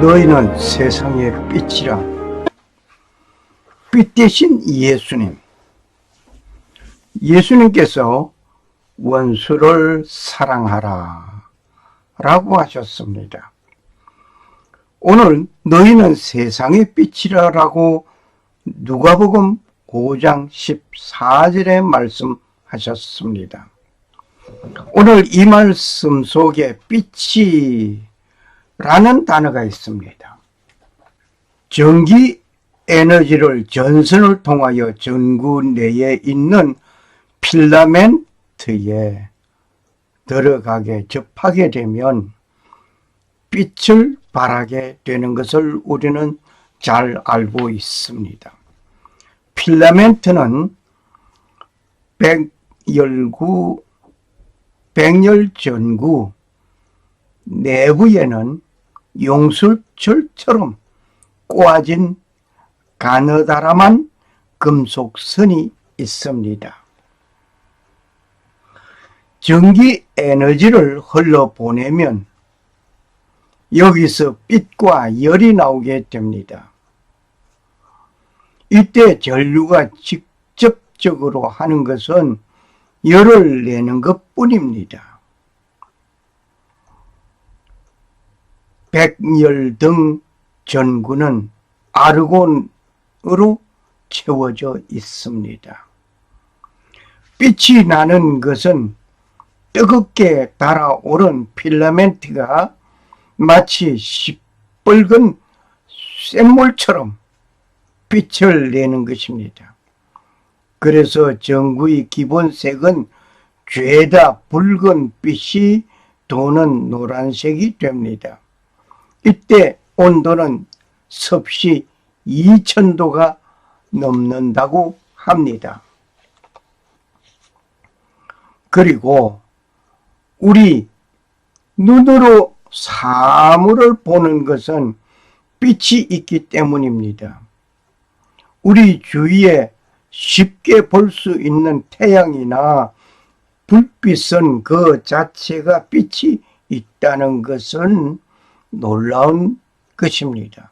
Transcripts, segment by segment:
너희는 세상의 빛이라. 빛 대신 예수님. 예수님께서 원수를 사랑하라 라고 하셨습니다. 오늘 너희는 세상의 빛이라 라고 누가복음 5장 14절에 말씀하셨습니다. 오늘 이 말씀 속에 빛이 라는 단어가 있습니다. 전기 에너지를 전선을 통하여 전구 내에 있는 필라멘트에 들어가게 접하게 되면 빛을 발하게 되는 것을 우리는 잘 알고 있습니다. 필라멘트는 백열전구 내부에는 용술철처럼 꼬아진 가느다란 금속선이 있습니다. 전기 에너지를 흘러보내면 여기서 빛과 열이 나오게 됩니다. 이때 전류가 직접적으로 하는 것은 열을 내는 것뿐입니다. 백열등 전구는 아르곤으로 채워져 있습니다. 빛이 나는 것은 뜨겁게 달아오른 필라멘트가 마치 시뻘건 샘물처럼 빛을 내는 것입니다. 그래서 전구의 기본색은 죄다 붉은 빛이 도는 노란색이 됩니다. 이때 온도는 섭씨 2000도가 넘는다고 합니다. 그리고 우리 눈으로 사물을 보는 것은 빛이 있기 때문입니다. 우리 주위에 쉽게 볼 수 있는 태양이나 불빛은 그 자체가 빛이 있다는 것은 놀라운 것입니다.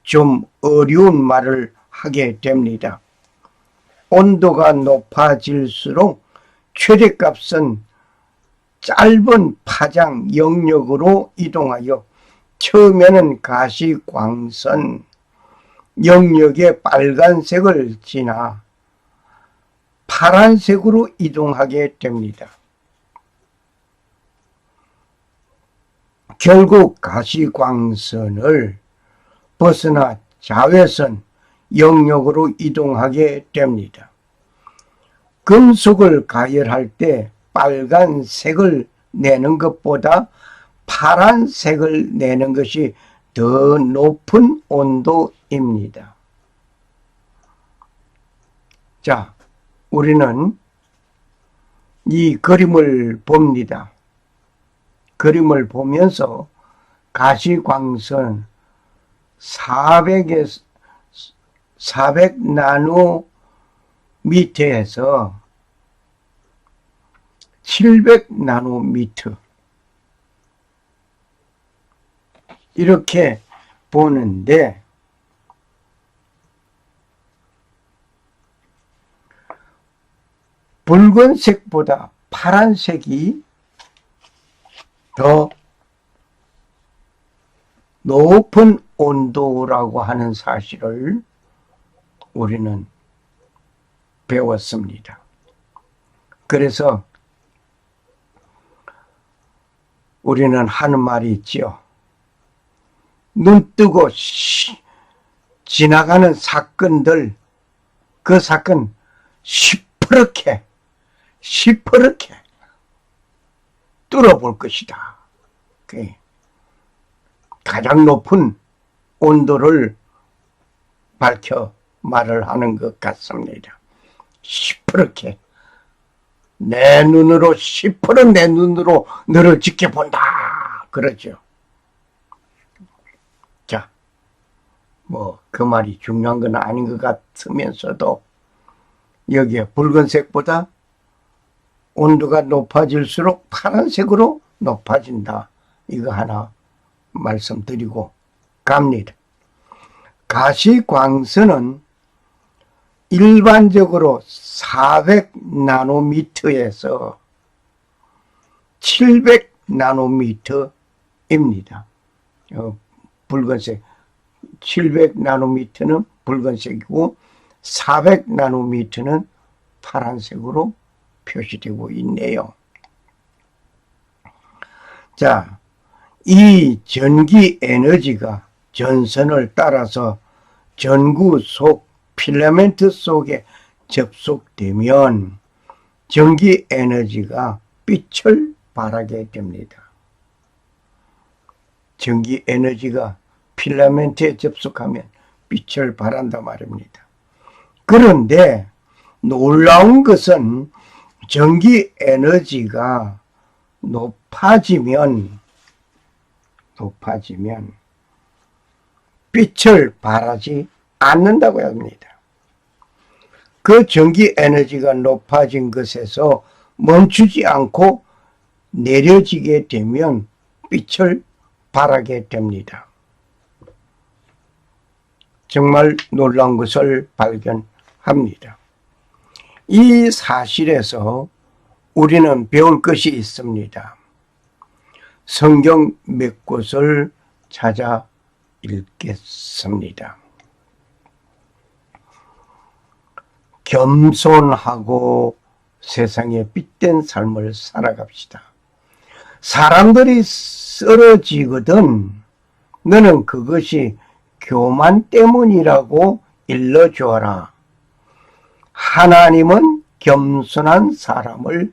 좀 어려운 말을 하게 됩니다. 온도가 높아질수록 최대값은 짧은 파장 영역으로 이동하여 처음에는 가시광선 영역의 빨간색을 지나 파란색으로 이동하게 됩니다. 결국 가시광선을 벗어나 자외선 영역으로 이동하게 됩니다. 금속을 가열할 때 빨간색을 내는 것보다 파란색을 내는 것이 더 높은 온도입니다. 자, 우리는 이 그림을 봅니다. 그림을 보면서 가시광선 400 나노미터에서 700 나노미터 이렇게 보는데 붉은색보다 파란색이 더 높은 온도라고 하는 사실을 우리는 배웠습니다. 그래서 우리는 하는 말이 있지요. 눈 뜨고 지나가는 사건들, 그 사건 시퍼렇게 뚫어볼 것이다. 가장 높은 온도를 밝혀 말을 하는 것 같습니다. 시퍼렇게 내 눈으로 시퍼런 내 눈으로 너를 지켜본다 그러죠. 자, 뭐 그 말이 중요한 건 아닌 것 같으면서도 여기에 붉은색보다 온도가 높아질수록 파란색으로 높아진다. 이거 하나 말씀드리고 갑니다. 가시광선은 일반적으로 400나노미터에서 700나노미터입니다. 붉은색 700나노미터는 붉은색이고 400나노미터는 파란색으로 표시되고 있네요. 자, 이 전기 에너지가 전선을 따라서 전구 속 필라멘트 속에 접속되면 전기 에너지가 빛을 발하게 됩니다. 전기 에너지가 필라멘트에 접속하면 빛을 발한다 말입니다. 그런데 놀라운 것은 전기 에너지가 높아지면 빛을 발하지 않는다고 합니다. 그 전기 에너지가 높아진 것에서 멈추지 않고 내려지게 되면 빛을 발하게 됩니다. 정말 놀라운 것을 발견합니다. 이 사실에서 우리는 배울 것이 있습니다. 성경 몇 곳을 찾아 읽겠습니다. 겸손하고 세상에 빛된 삶을 살아갑시다. 사람들이 쓰러지거든 너는 그것이 교만 때문이라고 일러주어라. 하나님은 겸손한 사람을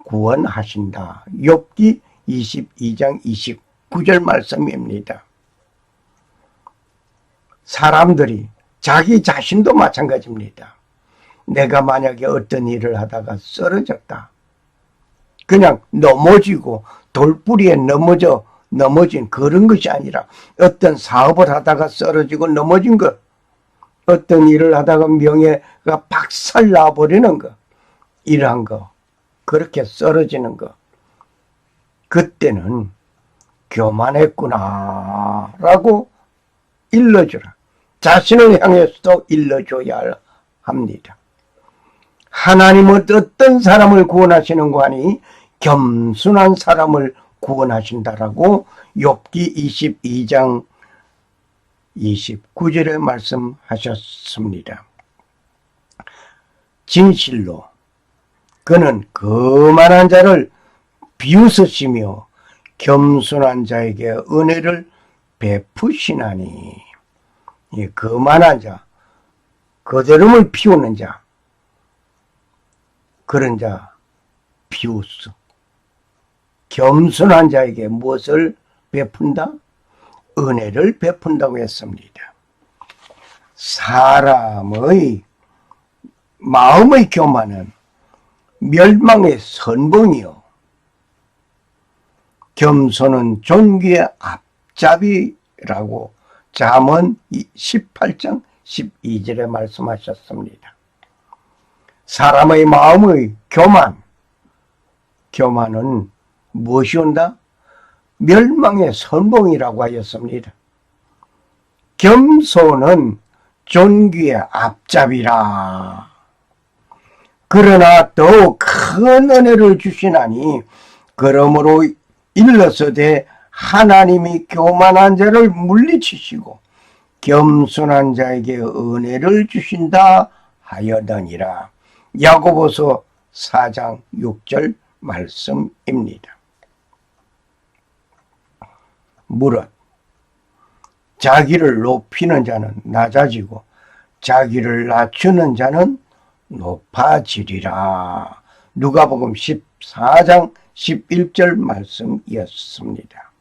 구원하신다. 욥기 22장 29절 말씀입니다. 사람들이 자기 자신도 마찬가지입니다. 내가 만약에 어떤 일을 하다가 쓰러졌다. 그냥 넘어지고 돌뿌리에 넘어진 그런 것이 아니라 어떤 사업을 하다가 쓰러지고 넘어진 것, 어떤 일을 하다가 명예가 박살 나버리는 것, 이러한 거, 그렇게 쓰러지는 것, 그때는 교만했구나 라고 일러주라. 자신을 향해서도 일러줘야 합니다. 하나님은 어떤 사람을 구원하시는가 하니 겸손한 사람을 구원하신다라고 욥기 22장 29절에 말씀하셨습니다. 진실로 그는 거만한 자를 비웃으시며 겸손한 자에게 은혜를 베푸시나니. 이 거만한 자, 거드름을 피우는 자, 그런 자 비웃어. 겸손한 자에게 무엇을 베푼다? 은혜를 베푼다고 했습니다. 사람의 마음의 교만은 멸망의 선봉이요, 겸손은 존귀의 앞잡이라고 잠언 18장 12절에 말씀하셨습니다. 사람의 마음의 교만은 무엇이 온다? 멸망의 선봉이라고 하였습니다. 겸손은 존귀의 앞잡이라. 그러나 더욱 큰 은혜를 주시나니 그러므로 일러서되 하나님이 교만한 자를 물리치시고 겸손한 자에게 은혜를 주신다 하여더니라. 야고보서 4장 6절 말씀입니다. 무릇 자기를 높이는 자는 낮아지고 자기를 낮추는 자는 높아지리라. 누가복음 14장 11절 말씀이었습니다.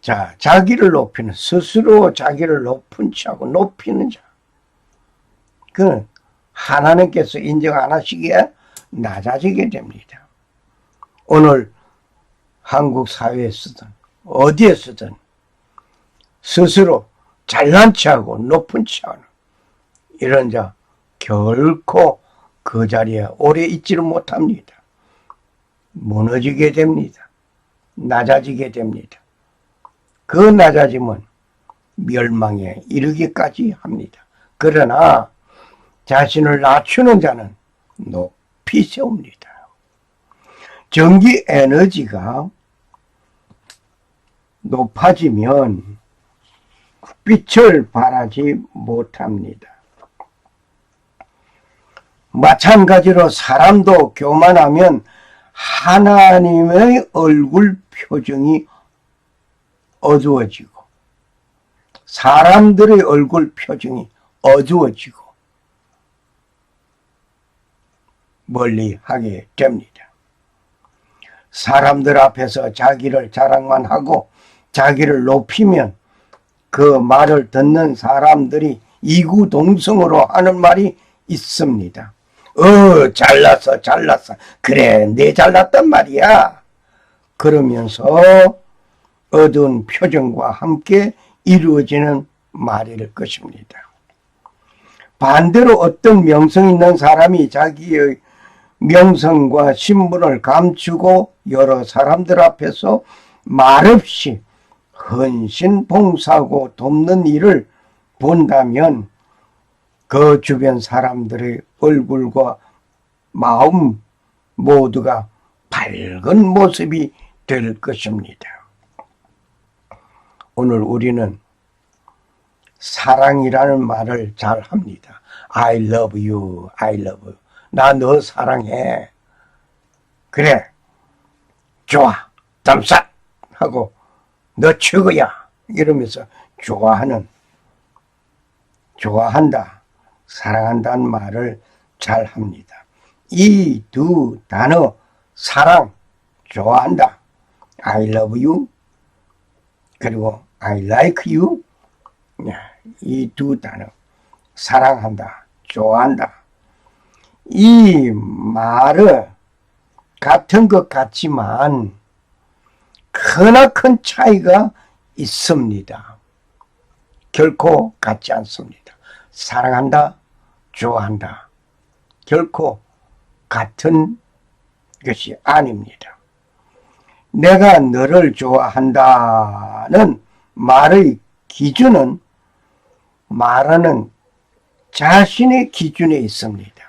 자, 자기를 높이는, 스스로 자기를 높은 자고 높이는 자, 그는 하나님께서 인정 안 하시기에 낮아지게 됩니다. 오늘 한국 사회에서든 어디에서든 스스로 잘난 체하고 높은 체하는 이런 자 결코 그 자리에 오래 있지를 못합니다. 무너지게 됩니다. 낮아지게 됩니다. 그 낮아짐은 멸망에 이르기까지 합니다. 그러나 자신을 낮추는 자는 높이 세웁니다. 전기 에너지가 높아지면 빛을 발하지 못합니다. 마찬가지로 사람도 교만하면 하나님의 얼굴 표정이 어두워지고 사람들의 얼굴 표정이 어두워지고 멀리하게 됩니다. 사람들 앞에서 자기를 자랑만 하고 자기를 높이면 그 말을 듣는 사람들이 이구동성으로 하는 말이 있습니다. 잘났어 잘났어, 그래 내 잘났단 말이야. 그러면서 어두운 표정과 함께 이루어지는 말일 것입니다. 반대로 어떤 명성 있는 사람이 자기의 명성과 신분을 감추고 여러 사람들 앞에서 말없이 헌신 봉사하고 돕는 일을 본다면 그 주변 사람들의 얼굴과 마음 모두가 밝은 모습이 될 것입니다. 오늘 우리는 사랑이라는 말을 잘 합니다. I love you, I love you. 나 너 사랑해. 그래, 좋아, damn 하고 너 최고야 이러면서 좋아한다, 사랑한다는 말을 잘 합니다. 이 두 단어, 사랑, 좋아한다, I love you, 그리고 I like you, 이 두 단어, 사랑한다, 좋아한다, 이 말은 같은 것 같지만 크나큰 차이가 있습니다. 결코 같지 않습니다. 사랑한다, 좋아한다, 결코 같은 것이 아닙니다. 내가 너를 좋아한다는 말의 기준은 말하는 자신의 기준에 있습니다.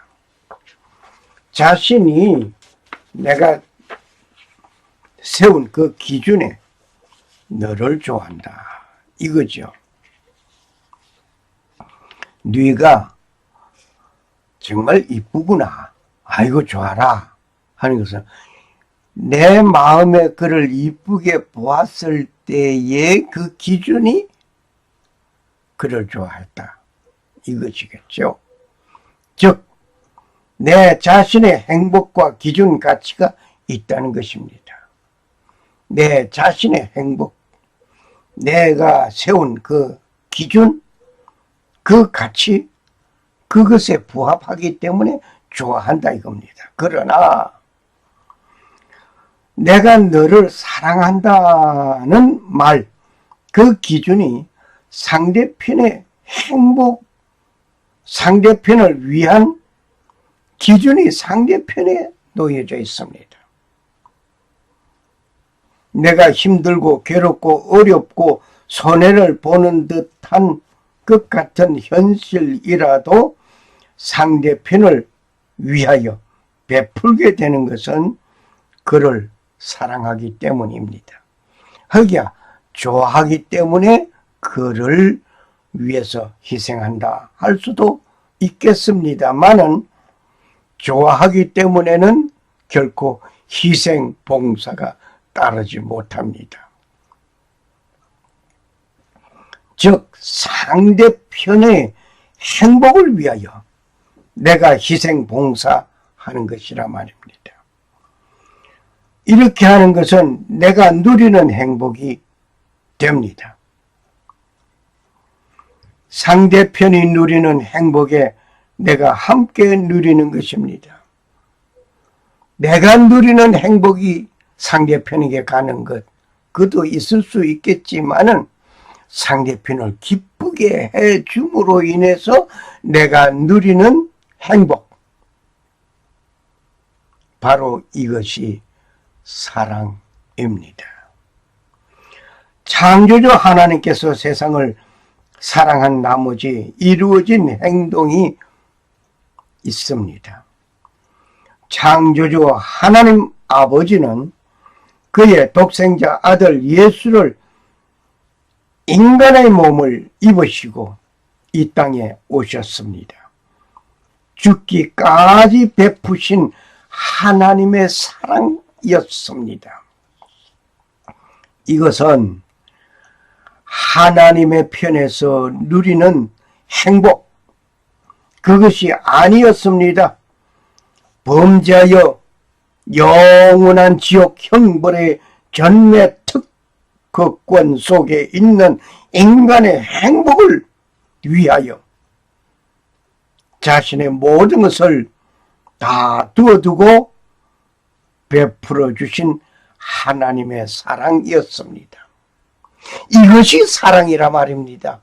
자신이 내가 세운 그 기준에 너를 좋아한다 이거죠. 네가 정말 이쁘구나, 아이고 좋아라 하는 것은 내 마음에 그를 이쁘게 보았을 때의 그 기준이 그를 좋아했다 이것이겠죠. 즉 내 자신의 행복과 기준 가치가 있다는 것입니다. 내 자신의 행복, 내가 세운 그 기준, 그 가치, 그것에 부합하기 때문에 좋아한다 이겁니다. 그러나 내가 너를 사랑한다는 말, 그 기준이 상대편의 행복, 상대편을 위한 기준이 상대편에 놓여져 있습니다. 내가 힘들고 괴롭고 어렵고 손해를 보는 듯한 것 같은 현실이라도 상대편을 위하여 베풀게 되는 것은 그를 사랑하기 때문입니다. 허기야 좋아하기 때문에 그를 위해서 희생한다 할 수도 있겠습니다만은 좋아하기 때문에는 결코 희생 봉사가 따르지 못합니다. 즉 상대편의 행복을 위하여 내가 희생 봉사하는 것이라 말입니다. 이렇게 하는 것은 내가 누리는 행복이 됩니다. 상대편이 누리는 행복에 내가 함께 누리는 것입니다. 내가 누리는 행복이 상대편에게 가는 것, 그것도 있을 수 있겠지만은 상대편을 기쁘게 해줌으로 인해서 내가 누리는 행복, 바로 이것이 사랑입니다. 창조주 하나님께서 세상을 사랑한 나머지 이루어진 행동이 있습니다. 창조주 하나님 아버지는 그의 독생자 아들 예수를 인간의 몸을 입으시고 이 땅에 오셨습니다. 죽기까지 베푸신 하나님의 사랑이었습니다. 이것은 하나님의 편에서 누리는 행복, 그것이 아니었습니다. 범죄하여 영원한 지옥 형벌의 전매 특허권 속에 있는 인간의 행복을 위하여 자신의 모든 것을 다 두어두고 베풀어 주신 하나님의 사랑이었습니다. 이것이 사랑이라 말입니다.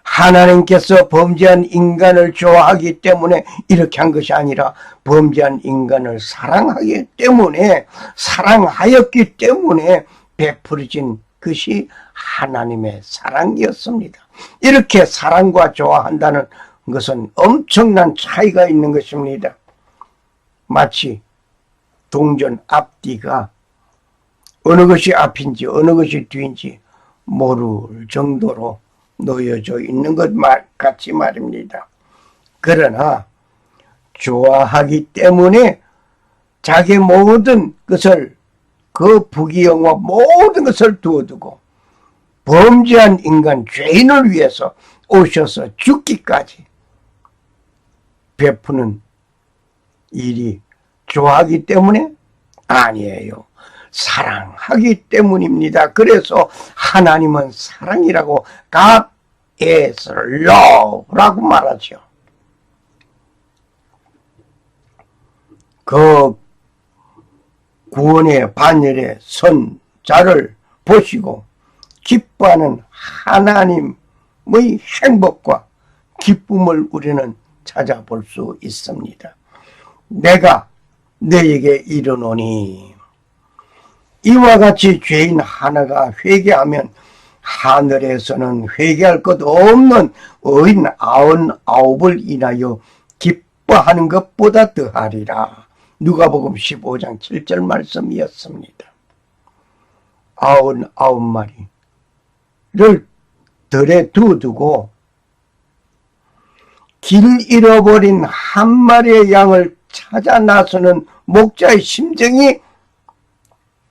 하나님께서 범죄한 인간을 좋아하기 때문에 이렇게 한 것이 아니라 범죄한 인간을 사랑하기 때문에, 사랑하였기 때문에 베풀어진 것이 하나님의 사랑이었습니다. 이렇게 사랑과 좋아한다는 것은 엄청난 차이가 있는 것입니다. 마치 동전 앞뒤가 어느 것이 앞인지 어느 것이 뒤인지 모를 정도로 놓여져 있는 것 같이 말입니다. 그러나 좋아하기 때문에 자기 모든 것을, 그 부귀영화 모든 것을 두어두고 범죄한 인간, 죄인을 위해서 오셔서 죽기까지 베푸는 일이 좋아하기 때문에 아니에요. 사랑하기 때문입니다. 그래서 하나님은 사랑이라고 God is love라고 말하죠. 그 구원의 반열에 선 자를 보시고 기뻐하는 하나님의 행복과 기쁨을 우리는 찾아볼 수 있습니다. 내가 너에게 이르노니 이와 같이 죄인 하나가 회개하면 하늘에서는 회개할 것 없는 의인 99을 인하여 기뻐하는 것보다 더하리라. 누가복음 15장 7절 말씀이었습니다. 99마리를 들에 두두고 길 잃어버린 한 마리의 양을 찾아 나서는 목자의 심정이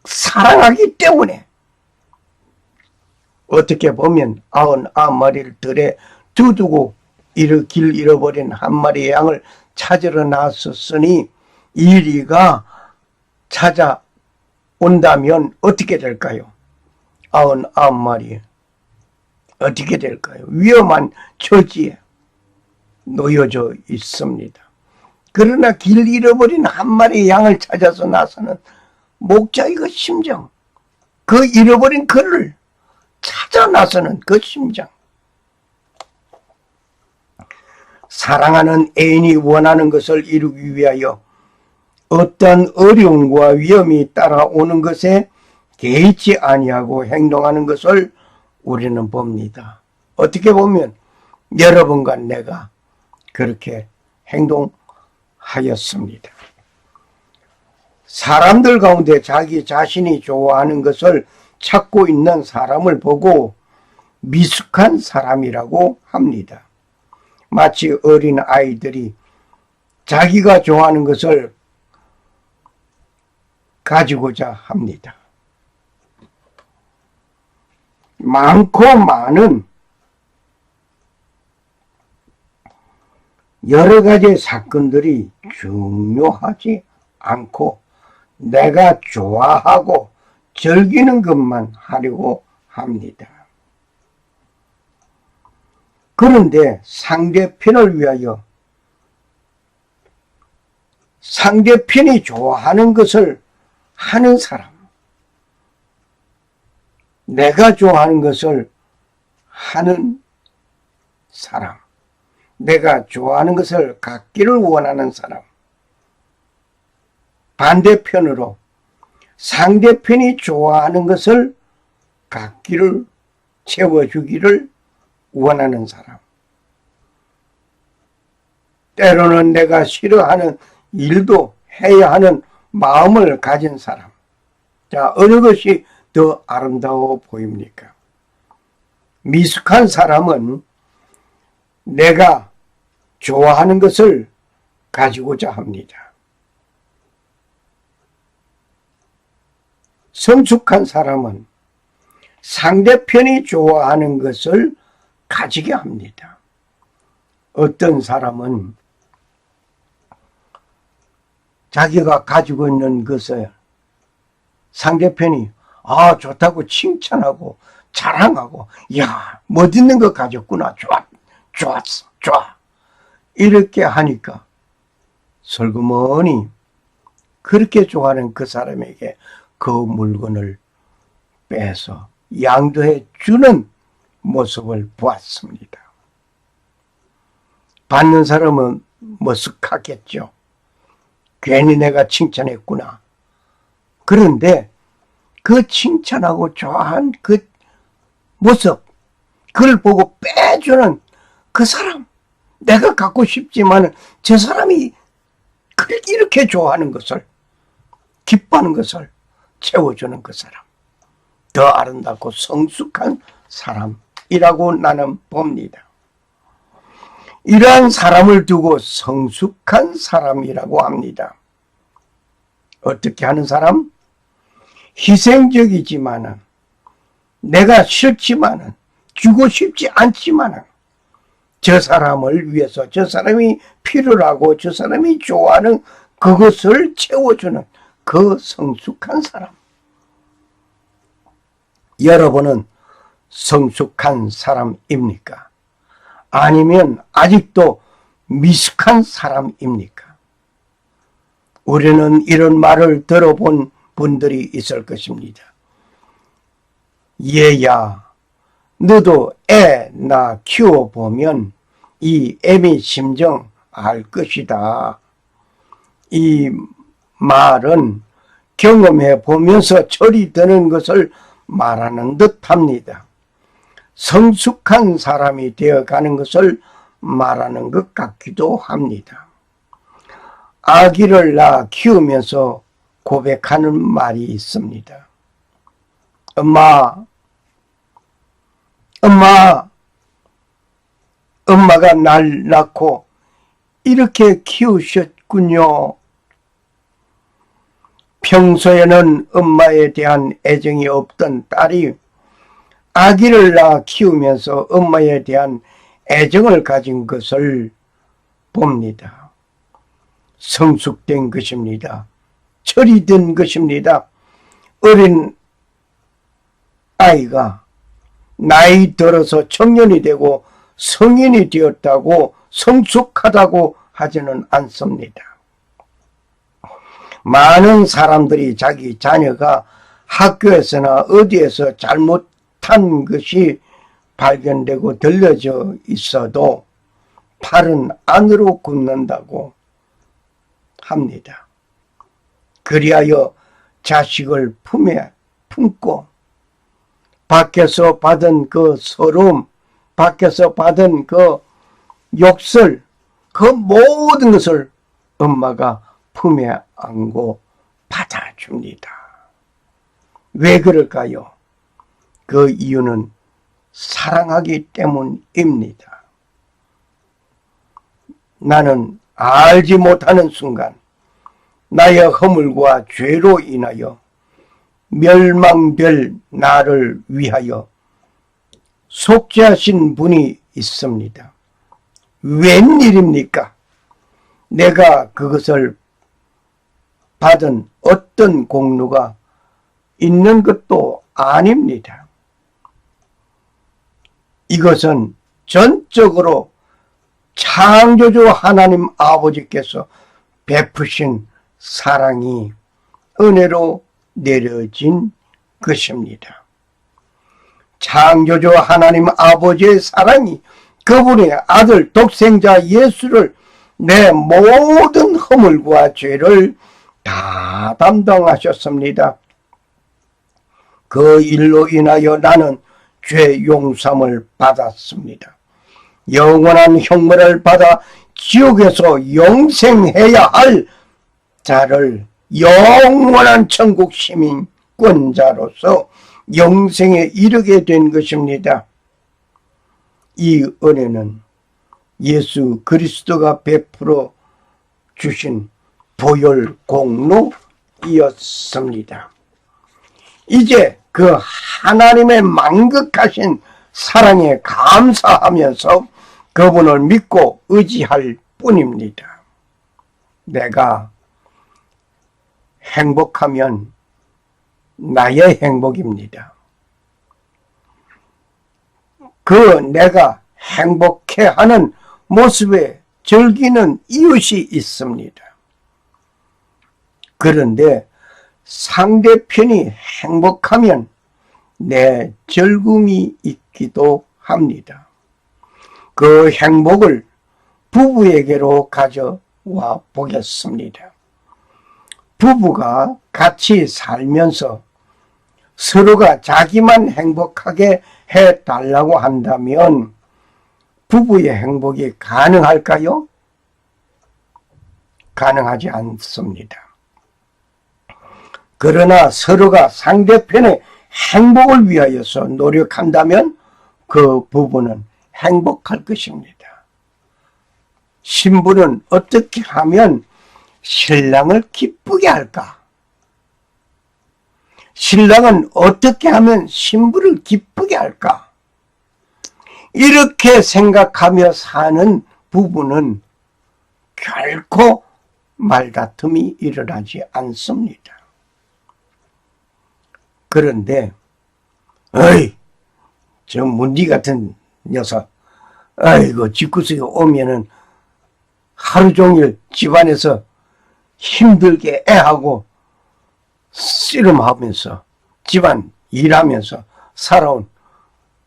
사랑하기 때문에, 어떻게 보면 99마리를 들에 두두고 길 잃어버린 한 마리의 양을 찾으러 나섰으니 이리가 찾아온다면 어떻게 될까요? 99마리 어떻게 될까요? 위험한 처지에 놓여져 있습니다. 그러나 길 잃어버린 한 마리의 양을 찾아서 나서는 목자의 그 심정, 그 잃어버린 그를 찾아 나서는 그 심정, 사랑하는 애인이 원하는 것을 이루기 위하여 어떤 어려움과 위험이 따라오는 것에 개의치 아니하고 행동하는 것을 우리는 봅니다. 어떻게 보면 여러분과 내가 그렇게 행동하였습니다. 사람들 가운데 자기 자신이 좋아하는 것을 찾고 있는 사람을 보고 미숙한 사람이라고 합니다. 마치 어린 아이들이 자기가 좋아하는 것을 가지고자 합니다. 많고 많은 여러 가지 사건들이 중요하지 않고 내가 좋아하고 즐기는 것만 하려고 합니다. 그런데 상대편을 위하여 상대편이 좋아하는 것을 하는 사람, 내가 좋아하는 것을 하는 사람, 내가 좋아하는 것을 갖기를 원하는 사람, 반대편으로 상대편이 좋아하는 것을 갖기를 채워주기를 원하는 사람. 때로는 내가 싫어하는 일도 해야 하는 마음을 가진 사람. 자, 어느 것이 더 아름다워 보입니까? 미숙한 사람은 내가 좋아하는 것을 가지고자 합니다. 성숙한 사람은 상대편이 좋아하는 것을 가지게 합니다. 어떤 사람은 자기가 가지고 있는 것을 상대편이 좋다고 칭찬하고 자랑하고, 야, 멋있는 거 가졌구나. 좋았어. 이렇게 하니까 설그머니 그렇게 좋아하는 그 사람에게 그 물건을 빼서 양도해 주는 모습을 보았습니다. 받는 사람은 머쓱하겠죠. 괜히 내가 칭찬했구나. 그런데 그 칭찬하고 좋아한 그 모습, 그걸 보고 빼주는 그 사람, 내가 갖고 싶지만 저 사람이 이렇게 좋아하는 것을, 기뻐하는 것을 채워주는 그 사람, 더 아름답고 성숙한 사람이라고 나는 봅니다. 이러한 사람을 두고 성숙한 사람이라고 합니다. 어떻게 하는 사람? 희생적이지만은, 내가 싫지만은, 주고 싶지 않지만은, 저 사람을 위해서, 저 사람이 필요하고 저 사람이 좋아하는 그것을 채워주는 그 성숙한 사람. 여러분은 성숙한 사람입니까? 아니면 아직도 미숙한 사람입니까? 우리는 이런 말을 들어본 분들이 있을 것입니다. 얘야, 너도 애 나 키워보면 이 애미 심정 알 것이다. 이 말은 경험해 보면서 철이 드는 것을 말하는 듯 합니다. 성숙한 사람이 되어가는 것을 말하는 것 같기도 합니다. 아기를 낳아 키우면서 고백하는 말이 있습니다. 엄마가 날 낳고 이렇게 키우셨군요. 평소에는 엄마에 대한 애정이 없던 딸이 아기를 낳아 키우면서 엄마에 대한 애정을 가진 것을 봅니다. 성숙된 것입니다. 철이 든 것입니다. 어린 아이가 나이 들어서 청년이 되고 성인이 되었다고 성숙하다고 하지는 않습니다. 많은 사람들이 자기 자녀가 학교에서나 어디에서 잘못한 것이 발견되고 들려져 있어도 팔은 안으로 굽는다고 합니다. 그리하여 자식을 품에 품고 밖에서 받은 그 서러움, 밖에서 받은 그 욕설, 그 모든 것을 엄마가 품에 안고 받아줍니다. 왜 그럴까요? 그 이유는 사랑하기 때문입니다. 나는 알지 못하는 순간 나의 허물과 죄로 인하여 멸망될 나를 위하여 속죄하신 분이 있습니다. 웬일입니까? 내가 그것을 받은 어떤 공로가 있는 것도 아닙니다. 이것은 전적으로 창조주 하나님 아버지께서 베푸신 사랑이 은혜로 내려진 것입니다. 창조주 하나님 아버지의 사랑이 그분의 아들 독생자 예수를 내 모든 허물과 죄를 다 담당하셨습니다. 그 일로 인하여 나는 죄 용서함을 받았습니다. 영원한 형벌을 받아 지옥에서 영생해야 할 자를 영원한 천국 시민권자로서 영생에 이르게 된 것입니다. 이 은혜는 예수 그리스도가 베풀어 주신 보혈 공로이었습니다. 이제 그 하나님의 만극하신 사랑에 감사하면서 그분을 믿고 의지할 뿐입니다. 내가 행복하면 나의 행복입니다. 그 내가 행복해하는 모습에 즐기는 이웃이 있습니다. 그런데 상대편이 행복하면 내 즐거움이 있기도 합니다. 그 행복을 부부에게로 가져와 보겠습니다. 부부가 같이 살면서 서로가 자기만 행복하게 해달라고 한다면 부부의 행복이 가능할까요? 가능하지 않습니다. 그러나 서로가 상대편의 행복을 위하여서 노력한다면 그 부부는 행복할 것입니다. 신부는 어떻게 하면 신랑을 기쁘게 할까? 신랑은 어떻게 하면 신부를 기쁘게 할까? 이렇게 생각하며 사는 부부는 결코 말다툼이 일어나지 않습니다. 그런데 어이 저 문디 같은 녀석 아이고 집구석에 오면은 하루 종일 집안에서 힘들게 애하고 씨름하면서 집안 일하면서 살아온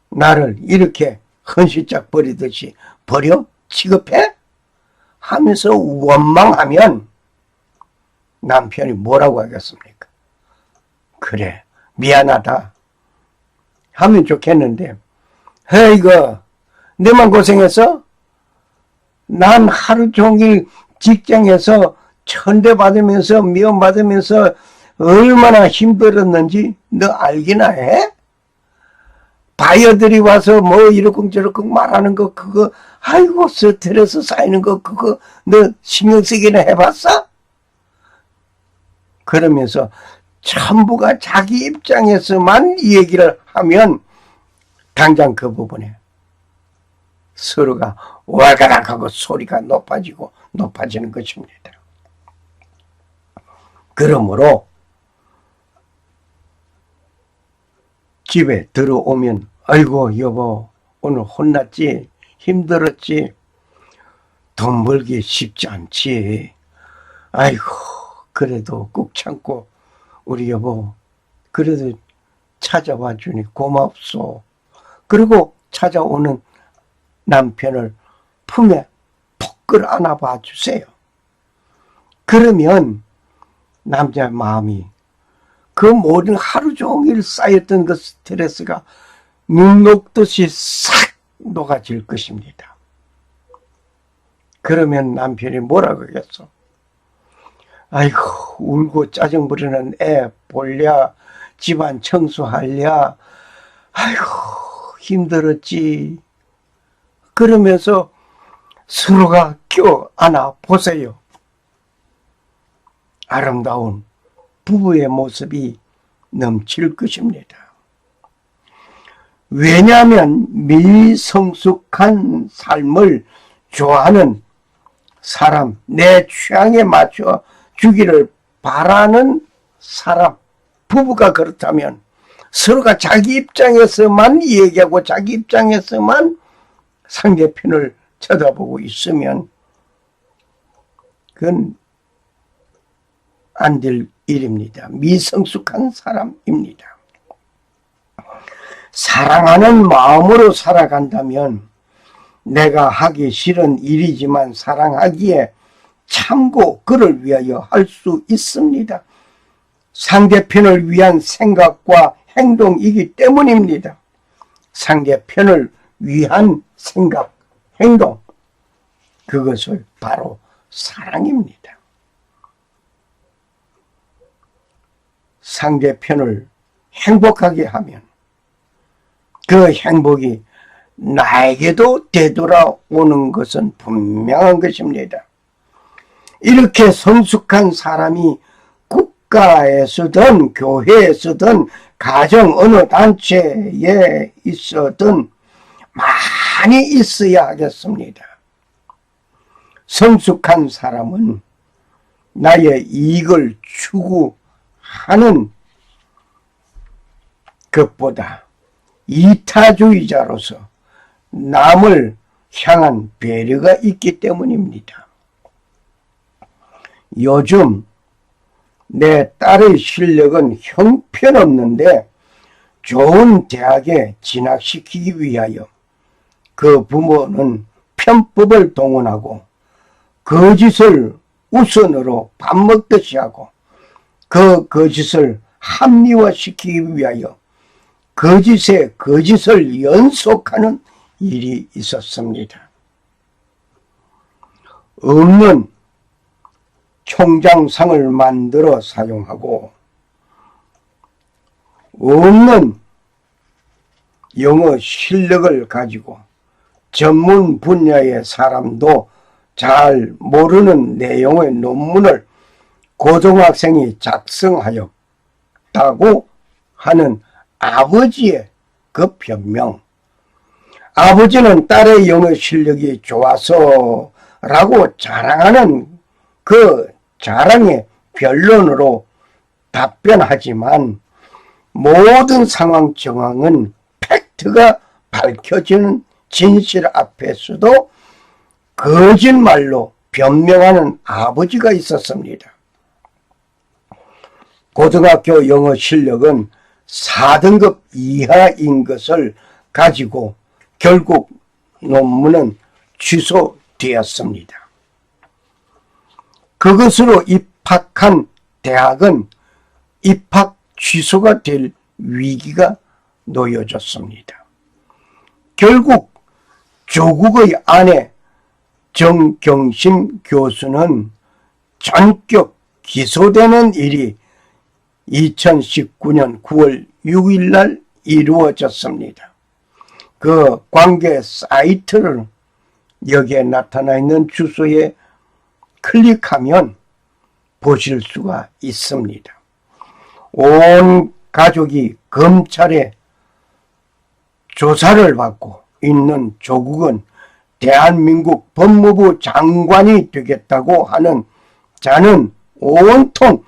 나를 이렇게 헌시짝 버리듯이 버려? 취급해? 하면서 원망하면 남편이 뭐라고 하겠습니까? 그래 미안하다 하면 좋겠는데 에이구 내만 고생했어? 난 하루 종일 직장에서 천대받으면서 미움받으면서 얼마나 힘들었는지 너 알기나 해? 바이어들이 와서 뭐 이러쿵저러쿵 말하는 거 그거 아이고 스트레스 쌓이는 거 그거 너 신경 쓰기나 해봤어? 그러면서 전부가 자기 입장에서만 이 얘기를 하면 당장 그 부분에 서로가 왈가락하고 소리가 높아지는 것입니다. 그러므로 집에 들어오면 아이고 여보 오늘 혼났지? 힘들었지? 돈 벌기 쉽지 않지? 아이고 그래도 꾹 참고 우리 여보 그래도 찾아와 주니 고맙소. 그리고 찾아오는 남편을 품에 푹 끌어안아봐 주세요. 그러면 남자의 마음이 그 모든 하루 종일 쌓였던 그 스트레스가 눈 녹듯이 싹 녹아질 것입니다. 그러면 남편이 뭐라고 하겠어? 아이고 울고 짜증 부리는 애 볼랴 집안 청소할랴 아이고 힘들었지. 그러면서 서로가 껴안아 보세요. 아름다운 부부의 모습이 넘칠 것입니다. 왜냐하면 미성숙한 삶을 좋아하는 사람, 내 취향에 맞춰 주기를 바라는 사람, 부부가 그렇다면 서로가 자기 입장에서만 얘기하고 자기 입장에서만 상대편을 쳐다보고 있으면 그건 안 될 일입니다. 미성숙한 사람입니다. 사랑하는 마음으로 살아간다면 내가 하기 싫은 일이지만 사랑하기에 참고 그를 위하여 할 수 있습니다. 상대편을 위한 생각과 행동이기 때문입니다. 상대편을 위한 생각, 행동, 그것을 바로 사랑입니다. 상대편을 행복하게 하면 그 행복이 나에게도 되돌아오는 것은 분명한 것입니다. 이렇게 성숙한 사람이 국가에서든 교회에서든 가정 어느 단체에 있어든 많이 있어야 하겠습니다. 성숙한 사람은 나의 이익을 추구하는 것보다 이타주의자로서 남을 향한 배려가 있기 때문입니다. 요즘 내 딸의 실력은 형편없는데 좋은 대학에 진학시키기 위하여 그 부모는 편법을 동원하고 거짓을 우선으로 밥 먹듯이 하고 그 거짓을 합리화시키기 위하여 거짓에 거짓을 연속하는 일이 있었습니다. 없는 총장상을 만들어 사용하고 없는 영어 실력을 가지고 전문 분야의 사람도 잘 모르는 내용의 논문을 고등학생이 작성하였다고 하는 아버지의 그 변명. 아버지는 딸의 영어 실력이 좋아서 라고 자랑하는 그 자랑의 변론으로 답변하지만 모든 상황 정황은 팩트가 밝혀지는 진실 앞에서도 거짓말로 변명하는 아버지가 있었습니다. 고등학교 영어 실력은 4등급 이하인 것을 가지고 결국 논문은 취소되었습니다. 그것으로 입학한 대학은 입학 취소가 될 위기가 놓여졌습니다. 결국 조국의 아내 정경심 교수는 전격 기소되는 일이 2019년 9월 6일 날 이루어졌습니다. 그 관계 사이트를 여기에 나타나 있는 주소에 클릭하면 보실 수가 있습니다. 온 가족이 검찰에 조사를 받고 있는 조국은 대한민국 법무부 장관이 되겠다고 하는 자는 온통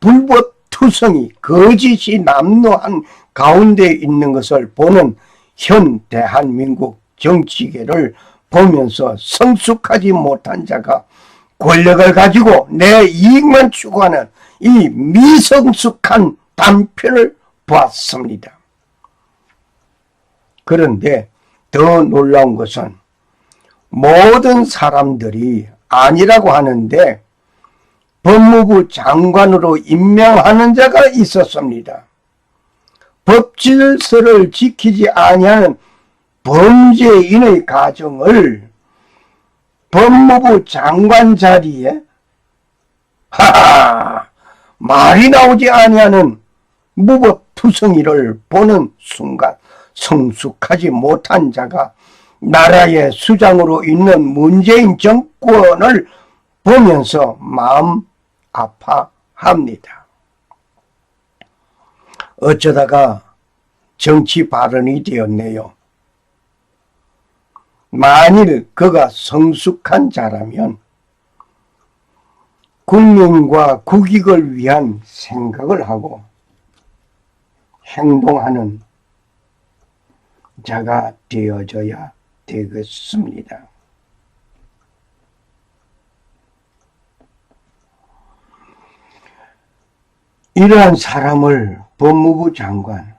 불법투성이 거짓이 남루한 가운데 있는 것을 보는 현 대한민국 정치계를 보면서 성숙하지 못한 자가 권력을 가지고 내 이익만 추구하는 이 미성숙한 단편을 보았습니다. 그런데 더 놀라운 것은 모든 사람들이 아니라고 하는데 법무부 장관으로 임명하는 자가 있었습니다. 법 질서를 지키지 아니하는 범죄인의 가정을 법무부 장관 자리에 말이 나오지 아니하는 무법투성이를 보는 순간 성숙하지 못한 자가 나라의 수장으로 있는 문재인 정권을 보면서 마음 아파합니다. 어쩌다가 정치 발언이 되었네요. 만일 그가 성숙한 자라면 국민과 국익을 위한 생각을 하고 행동하는 자가 되어져야 되겠습니다. 이러한 사람을 법무부 장관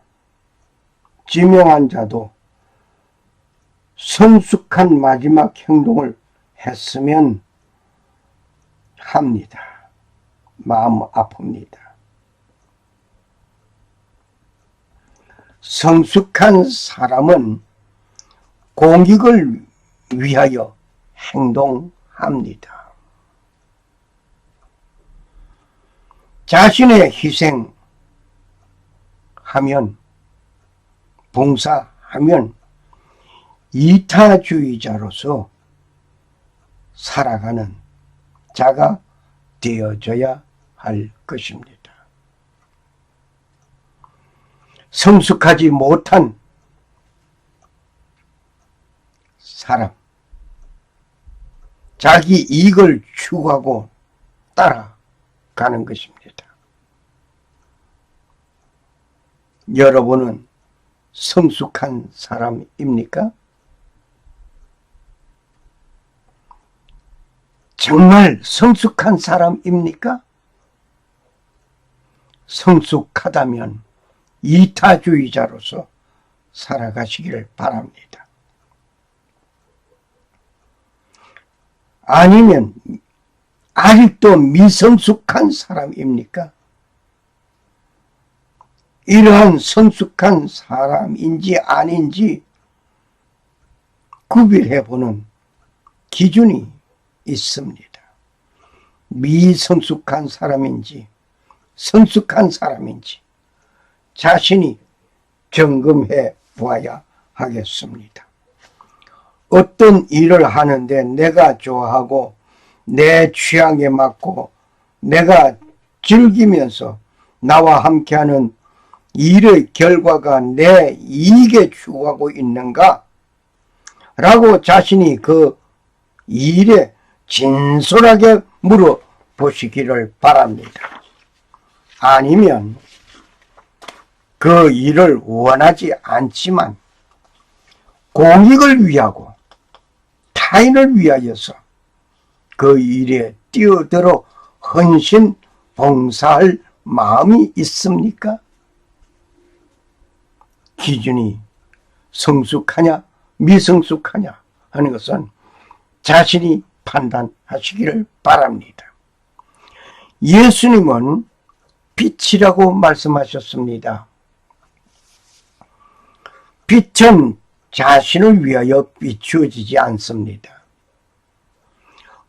지명한 자도 성숙한 마지막 행동을 했으면 합니다. 마음 아픕니다. 성숙한 사람은 공익을 위하여 행동합니다. 자신의 희생하면, 봉사하면 이타주의자로서 살아가는 자가 되어져야 할 것입니다. 성숙하지 못한 사람, 자기 이익을 추구하고 따라가는 것입니다. 여러분은 성숙한 사람입니까? 정말 성숙한 사람입니까? 성숙하다면 이타주의자로서 살아가시기를 바랍니다. 아니면 아직도 미성숙한 사람입니까? 이러한 성숙한 사람인지 아닌지 구별해보는 기준이 있습니다. 미성숙한 사람인지 성숙한 사람인지 자신이 점검해 보아야 하겠습니다. 어떤 일을 하는데 내가 좋아하고 내 취향에 맞고 내가 즐기면서 나와 함께하는 일의 결과가 내 이익에 추구하고 있는가? 라고 자신이 그 일에 진솔하게 물어보시기를 바랍니다. 아니면 그 일을 원하지 않지만 공익을 위하고 타인을 위하여서 그 일에 뛰어들어 헌신 봉사할 마음이 있습니까? 기준이 성숙하냐 미성숙하냐 하는 것은 자신이 판단하시기를 바랍니다. 예수님은 빛이라고 말씀하셨습니다. 빛은 자신을 위하여 비추어지지 않습니다.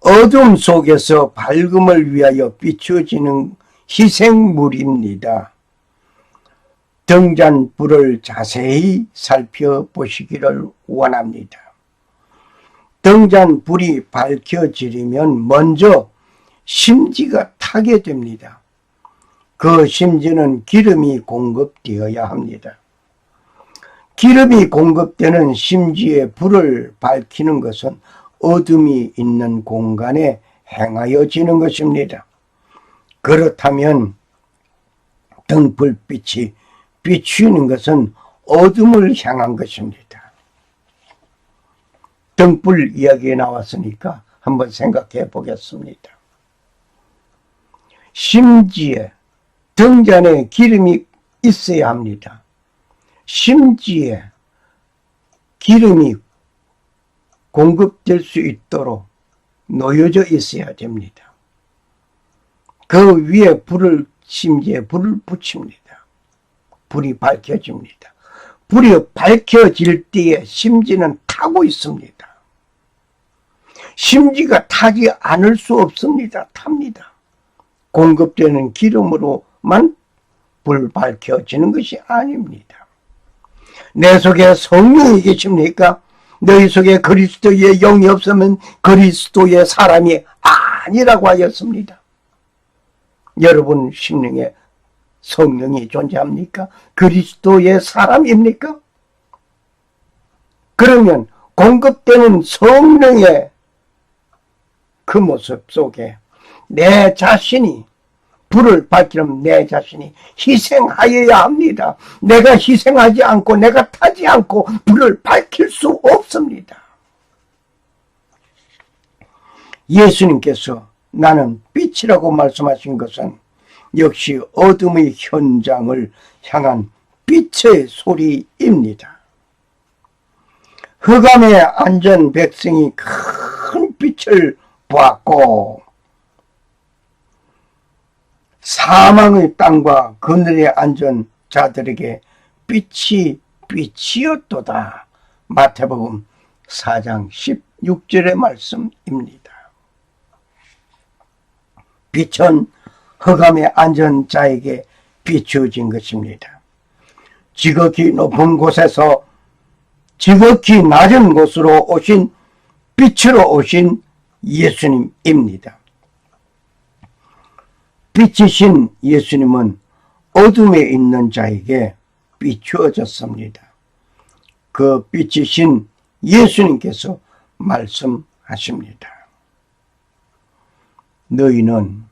어둠 속에서 밝음을 위하여 비추어지는 희생물입니다. 등잔불을 자세히 살펴보시기를 원합니다. 등잔불이 밝혀지려면 먼저 심지가 타게 됩니다. 그 심지는 기름이 공급되어야 합니다. 기름이 공급되는 심지에 불을 밝히는 것은 어둠이 있는 공간에 행하여지는 것입니다. 그렇다면 등불빛이 비추는 것은 어둠을 향한 것입니다. 등불 이야기에 나왔으니까 한번 생각해 보겠습니다. 심지에 등잔에 기름이 있어야 합니다. 심지에 기름이 공급될 수 있도록 놓여져 있어야 됩니다. 그 위에 심지에 불을 붙입니다. 불이 밝혀집니다. 불이 밝혀질 때에 심지는 타고 있습니다. 심지가 타지 않을 수 없습니다. 탑니다. 공급되는 기름으로만 불 밝혀지는 것이 아닙니다. 내 속에 성령이 계십니까? 너희 속에 그리스도의 영이 없으면 그리스도의 사람이 아니라고 하였습니다. 여러분 심령에 성령이 존재합니까? 그리스도의 사람입니까? 그러면 공급되는 성령의 그 모습 속에 내 자신이 불을 밝히려면 내 자신이 희생하여야 합니다. 내가 희생하지 않고 내가 타지 않고 불을 밝힐 수 없습니다. 예수님께서 나는 빛이라고 말씀하신 것은 역시 어둠의 현장을 향한 빛의 소리입니다. 흑암에 앉은 백성이 큰 빛을 보았고 사망의 땅과 그늘에 앉은 자들에게 빛이 빛이었도다. 마태복음 4장 16절의 말씀입니다. 빛은 흑암에 앉은 자에게 비추어진 것입니다. 지극히 높은 곳에서 지극히 낮은 곳으로 오신 빛으로 오신 예수님입니다. 빛이신 예수님은 어둠에 있는 자에게 비추어졌습니다. 그 빛이신 예수님께서 말씀하십니다. 너희는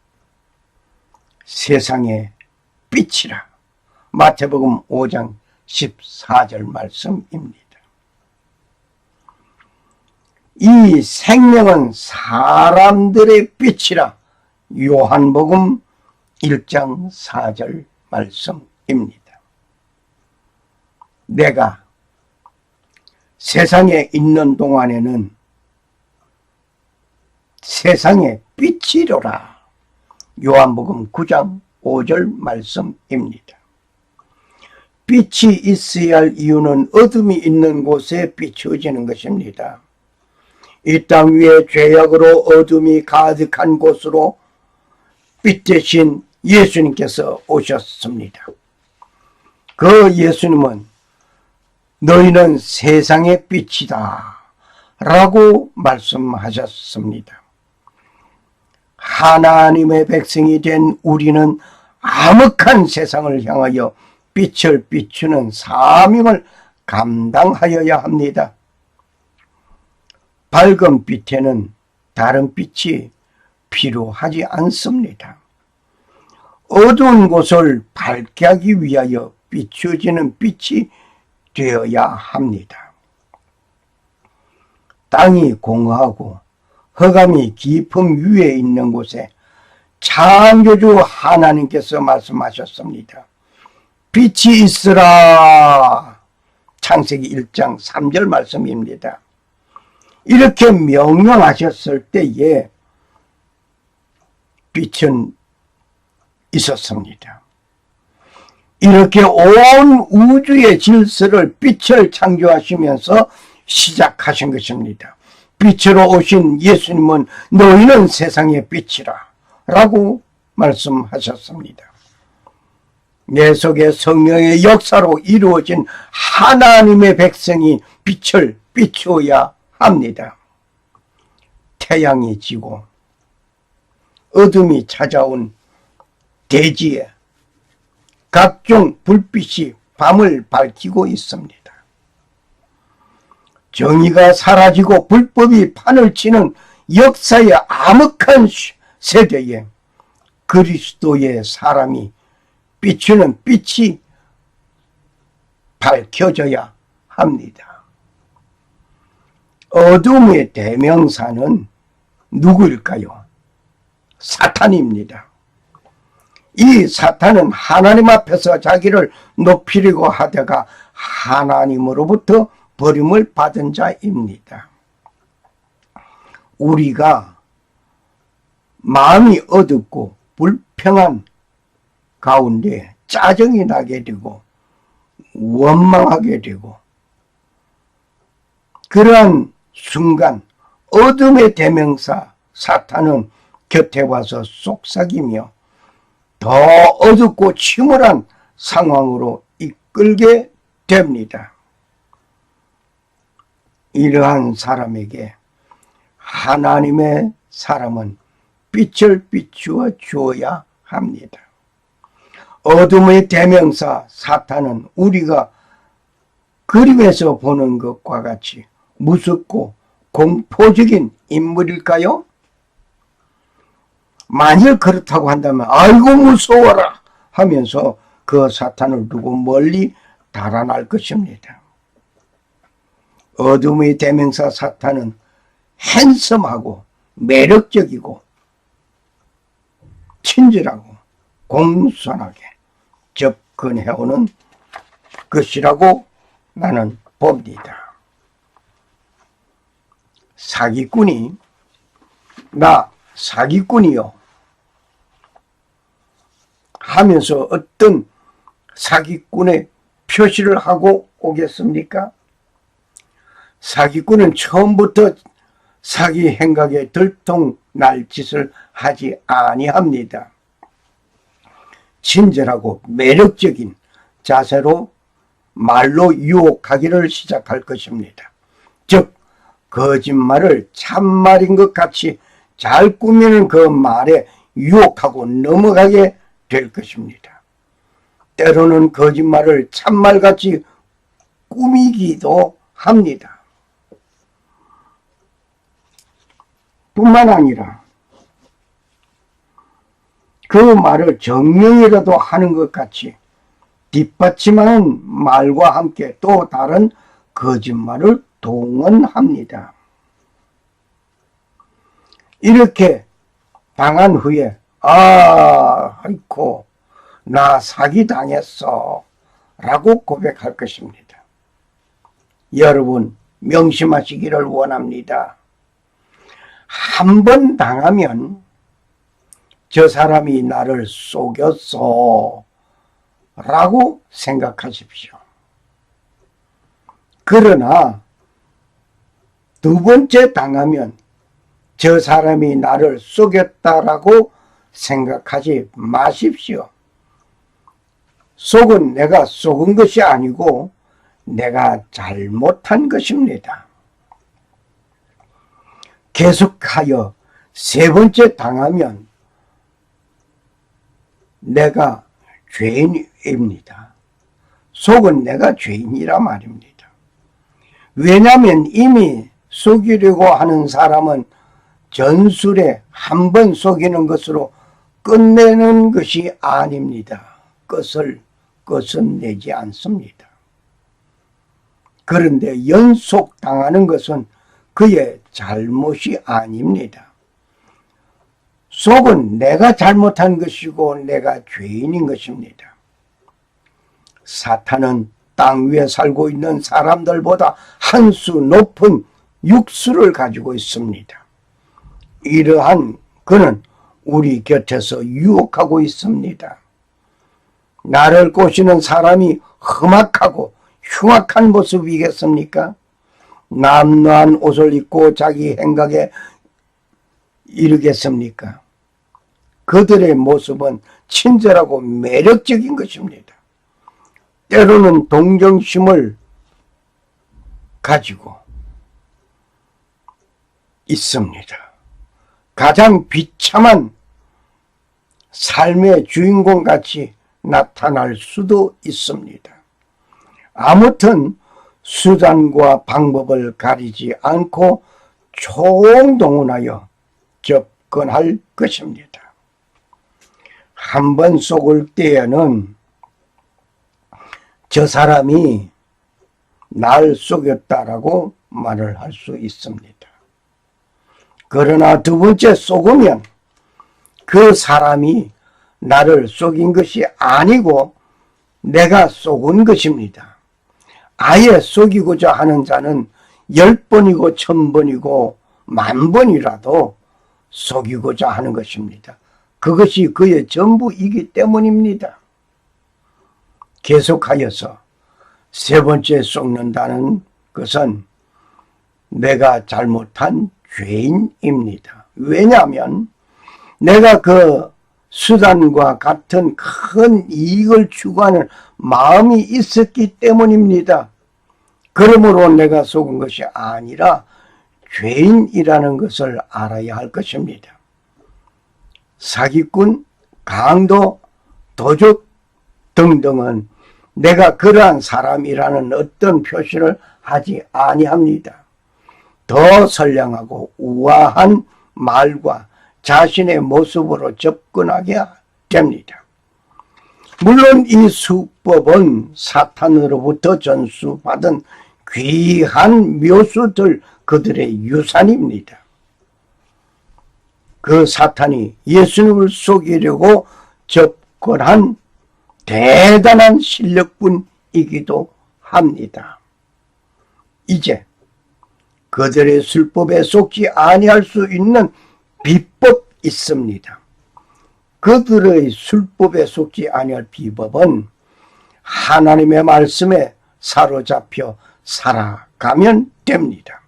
세상의 빛이라. 마태복음 5장 14절 말씀입니다. 이 생명은 사람들의 빛이라. 요한복음 1장 4절 말씀입니다. 내가 세상에 있는 동안에는 세상의 빛이로라. 요한복음 9장 5절 말씀입니다. 빛이 있어야 할 이유는 어둠이 있는 곳에 비추어지는 것입니다. 이 땅 위에 죄악으로 어둠이 가득한 곳으로 빛 대신 예수님께서 오셨습니다. 그 예수님은 너희는 세상의 빛이다 라고 말씀하셨습니다. 하나님의 백성이 된 우리는 암흑한 세상을 향하여 빛을 비추는 사명을 감당하여야 합니다. 밝은 빛에는 다른 빛이 필요하지 않습니다. 어두운 곳을 밝게 하기 위하여 비추어지는 빛이 되어야 합니다. 땅이 공허하고 흑암이 깊은 위에 있는 곳에 창조주 하나님께서 말씀하셨습니다. 빛이 있으라. 창세기 1장 3절 말씀입니다. 이렇게 명령하셨을 때에 빛은 있었습니다. 이렇게 온 우주의 질서를 빛을 창조하시면서 시작하신 것입니다. 빛으로 오신 예수님은 너희는 세상의 빛이라 라고 말씀하셨습니다. 내 속에 성령의 역사로 이루어진 하나님의 백성이 빛을 비추어야 합니다. 태양이 지고 어둠이 찾아온 대지에 각종 불빛이 밤을 밝히고 있습니다. 정의가 사라지고 불법이 판을 치는 역사의 암흑한 세대에 그리스도의 사람이 비추는 빛이 밝혀져야 합니다. 어둠의 대명사는 누구일까요? 사탄입니다. 이 사탄은 하나님 앞에서 자기를 높이려고 하다가 하나님으로부터 버림을 받은 자입니다. 우리가 마음이 어둡고 불평한 가운데 짜증이 나게 되고 원망하게 되고 그러한 순간 어둠의 대명사 사탄은 곁에 와서 속삭이며 더 어둡고 침울한 상황으로 이끌게 됩니다. 이러한 사람에게 하나님의 사람은 빛을 비추어 주어야 합니다. 어둠의 대명사 사탄은 우리가 그림에서 보는 것과 같이 무섭고 공포적인 인물일까요? 만일 그렇다고 한다면 아이고 무서워라 하면서 그 사탄을 두고 멀리 달아날 것입니다. 어둠의 대명사 사탄은 핸섬하고 매력적이고 친절하고 공손하게 접근해오는 것이라고 나는 봅니다. 사기꾼이 나 사기꾼이요 하면서 어떤 사기꾼의 표시를 하고 오겠습니까? 사기꾼은 처음부터 사기 행각에 들통날 짓을 하지 아니합니다. 친절하고 매력적인 자세로 말로 유혹하기를 시작할 것입니다. 즉 거짓말을 참말인 것 같이 잘 꾸미는 그 말에 유혹하고 넘어가게 될 것입니다. 때로는 거짓말을 참말같이 꾸미기도 합니다. 뿐만 아니라 그 말을 정명이라도 하는 것 같이 뒷받침하는 말과 함께 또 다른 거짓말을 동원합니다. 이렇게 당한 후에 아이고 나 사기당했어 라고 고백할 것입니다. 여러분 명심하시기를 원합니다. 한 번 당하면 저 사람이 나를 속였어 라고 생각하십시오. 그러나 두 번째 당하면 저 사람이 나를 속였다라고 생각하지 마십시오. 속은 내가 속은 것이 아니고 내가 잘못한 것입니다. 계속하여 세 번째 당하면 내가 죄인입니다. 속은 내가 죄인이라 말입니다. 왜냐하면 이미 속이려고 하는 사람은 전술에 한 번 속이는 것으로 끝내는 것이 아닙니다. 끝은 내지 않습니다. 그런데 연속 당하는 것은 그의 잘못이 아닙니다. 속은 내가 잘못한 것이고 내가 죄인인 것입니다. 사탄은 땅 위에 살고 있는 사람들보다 한 수 높은 육수를 가지고 있습니다. 이러한 그는 우리 곁에서 유혹하고 있습니다. 나를 꼬시는 사람이 험악하고 흉악한 모습이겠습니까? 남루한 옷을 입고 자기 행각에 이르겠습니까? 그들의 모습은 친절하고 매력적인 것입니다. 때로는 동정심을 가지고 있습니다. 가장 비참한 삶의 주인공같이 나타날 수도 있습니다. 아무튼 수단과 방법을 가리지 않고 총동원하여 접근할 것입니다. 한 번 속을 때에는 저 사람이 날 속였다라고 말을 할 수 있습니다. 그러나 두 번째 속으면 그 사람이 나를 속인 것이 아니고 내가 속은 것입니다. 아예 속이고자 하는 자는 10번이고 1000번이고 10,000번이라도 속이고자 하는 것입니다. 그것이 그의 전부이기 때문입니다. 계속하여서 세 번째 속는다는 것은 내가 잘못한 죄인입니다. 왜냐하면 내가 그 수단과 같은 큰 이익을 추구하는 마음이 있었기 때문입니다. 그러므로 내가 속은 것이 아니라 죄인이라는 것을 알아야 할 것입니다. 사기꾼, 강도, 도적 등등은 내가 그러한 사람이라는 어떤 표시를 하지 아니합니다. 더 선량하고 우아한 말과 자신의 모습으로 접근하게 됩니다. 물론 이 수법은 사탄으로부터 전수받은 귀한 묘수들 그들의 유산입니다. 그 사탄이 예수님을 속이려고 접근한 대단한 실력뿐이기도 합니다. 이제 그들의 술법에 속지 아니할 수 있는 비법이 있습니다. 그들의 술법에 속지 아니할 비법은 하나님의 말씀에 사로잡혀 살아가면 됩니다.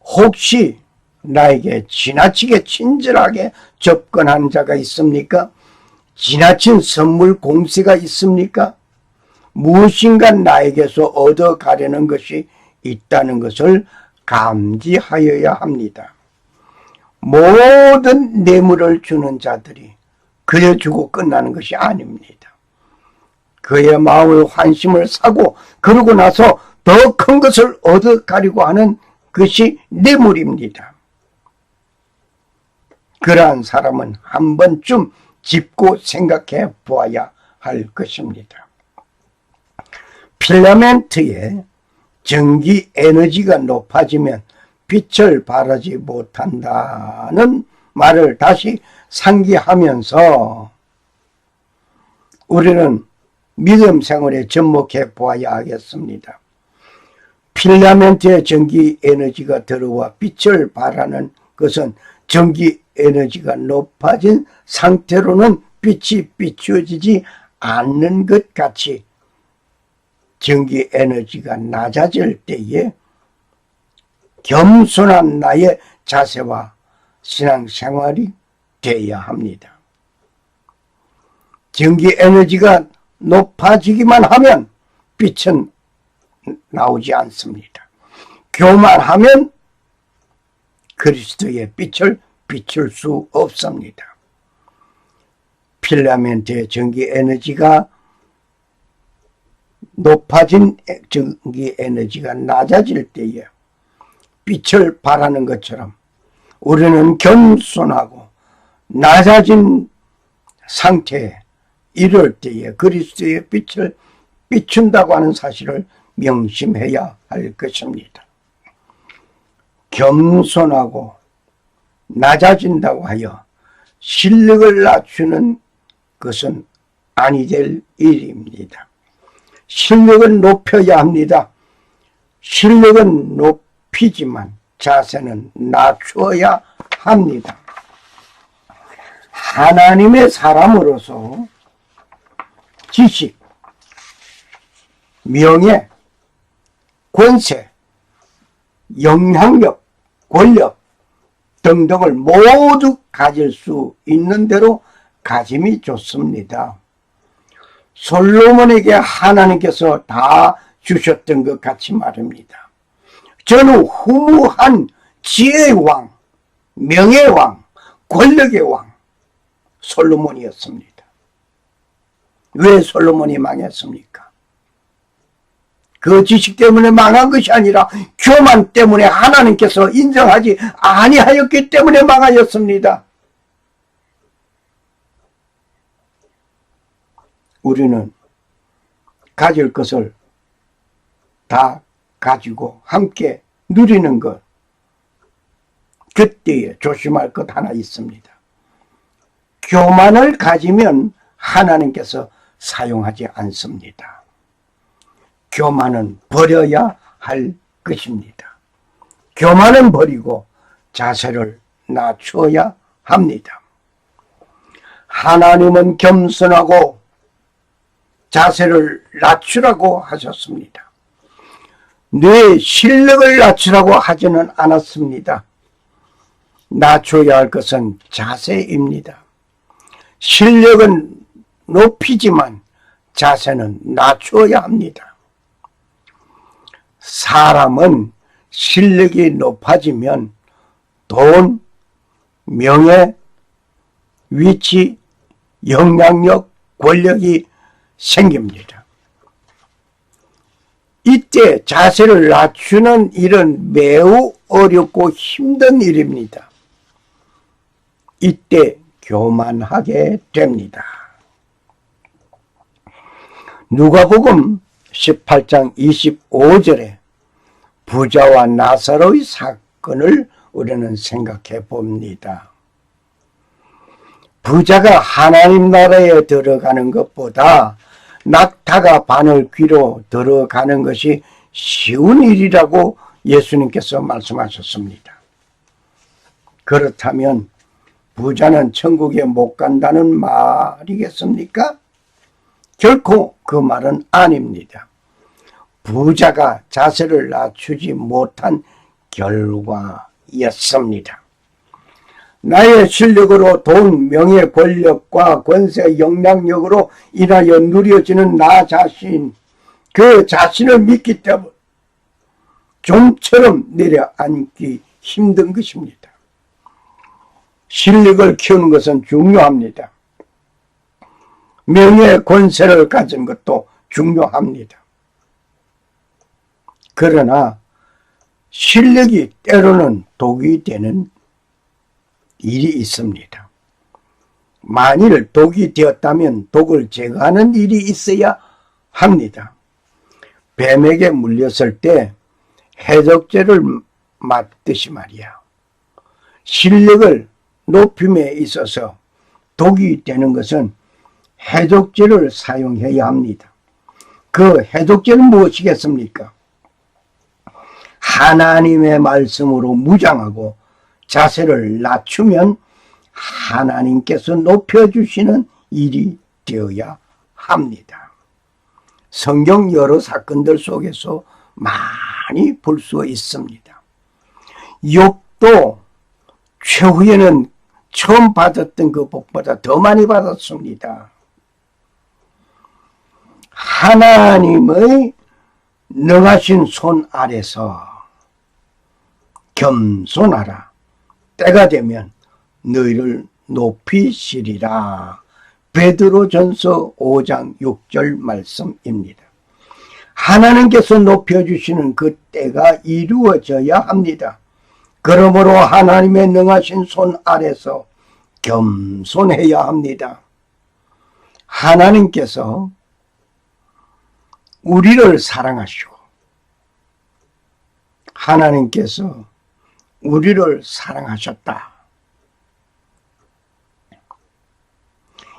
혹시 나에게 지나치게 친절하게 접근한 자가 있습니까? 지나친 선물 공세가 있습니까? 무엇인가 나에게서 얻어가려는 것이 있다는 것을 감지하여야 합니다. 모든 뇌물을 주는 자들이 그래 주고 끝나는 것이 아닙니다. 그의 마음을 환심을 사고 그러고 나서 더 큰 것을 얻어가려고 하는 것이 뇌물입니다. 그러한 사람은 한 번쯤 짚고 생각해 보아야 할 것입니다. 필라멘트의 전기 에너지가 높아지면 빛을 발하지 못한다는 말을 다시 상기하면서 우리는 믿음 생활에 접목해 보아야 하겠습니다. 필라멘트의 전기 에너지가 들어와 빛을 발하는 것은 전기 에너지가 높아진 상태로는 빛이 비추어지지 않는 것 같이 전기 에너지가 낮아질 때에 겸손한 나의 자세와 신앙생활이 되어야 합니다. 전기 에너지가 높아지기만 하면 빛은 나오지 않습니다. 교만하면 그리스도의 빛을 비출 수 없습니다. 필라멘트의 전기 에너지가 높아진 전기 에너지가 낮아질 때에 빛을 발하는 것처럼 우리는 겸손하고 낮아진 상태에 이럴 때에 그리스도의 빛을 비춘다고 하는 사실을 명심해야 할 것입니다. 겸손하고 낮아진다고 하여 실력을 낮추는 것은 아니 될 일입니다. 실력은 높여야 합니다. 실력은 높이지만 자세는 낮추어야 합니다. 하나님의 사람으로서 지식, 명예, 권세, 영향력, 권력 등등을 모두 가질 수 있는 대로 가짐이 좋습니다. 솔로몬에게 하나님께서 다 주셨던 것 같이 말입니다. 저는 후무한 지혜의 왕, 명예의 왕, 권력의 왕 솔로몬이었습니다. 왜 솔로몬이 망했습니까? 그 지식 때문에 망한 것이 아니라 교만 때문에 하나님께서 인정하지 아니하였기 때문에 망하였습니다. 우리는 가질 것을 다 가지고 함께 누리는 것, 그때에 조심할 것 하나 있습니다. 교만을 가지면 하나님께서 사용하지 않습니다. 교만은 버려야 할 것입니다. 교만은 버리고 자세를 낮추어야 합니다. 하나님은 겸손하고 자세를 낮추라고 하셨습니다. 내 실력을 낮추라고 하지는 않았습니다. 낮춰야 할 것은 자세입니다. 실력은 높이지만 자세는 낮추어야 합니다. 사람은 실력이 높아지면 돈, 명예, 위치, 영향력, 권력이 생깁니다. 이때 자세를 낮추는 일은 매우 어렵고 힘든 일입니다. 이때 교만하게 됩니다. 누가복음 18장 25절에 부자와 나사로의 사건을 우리는 생각해 봅니다. 부자가 하나님 나라에 들어가는 것보다 낙타가 바늘 귀로 들어가는 것이 쉬운 일이라고 예수님께서 말씀하셨습니다. 그렇다면 부자는 천국에 못 간다는 말이겠습니까? 결코 그 말은 아닙니다. 부자가 자세를 낮추지 못한 결과였습니다. 나의 실력으로 돈, 명예, 권력과 권세, 영향력으로 인하여 누려지는 나 자신, 그 자신을 믿기 때문에 좀처럼 내려앉기 힘든 것입니다. 실력을 키우는 것은 중요합니다. 명예, 권세를 가진 것도 중요합니다. 그러나 실력이 때로는 독이 되는 일이 있습니다. 만일 독이 되었다면 독을 제거하는 일이 있어야 합니다. 뱀에게 물렸을 때 해독제를 맞듯이 말이야. 실력을 높임에 있어서 독이 되는 것은 해독제를 사용해야 합니다. 그 해독제는 무엇이겠습니까? 하나님의 말씀으로 무장하고 자세를 낮추면 하나님께서 높여주시는 일이 되어야 합니다. 성경 여러 사건들 속에서 많이 볼 수 있습니다. 욥도 최후에는 처음 받았던 그 복보다 더 많이 받았습니다. 하나님의 능하신 손 아래서 겸손하라. 때가 되면 너희를 높이시리라. 베드로전서 5장 6절 말씀입니다. 하나님께서 높여주시는 그 때가 이루어져야 합니다. 그러므로 하나님의 능하신 손 아래서 겸손해야 합니다. 하나님께서 우리를 사랑하시고 하나님께서 우리를 사랑하셨다.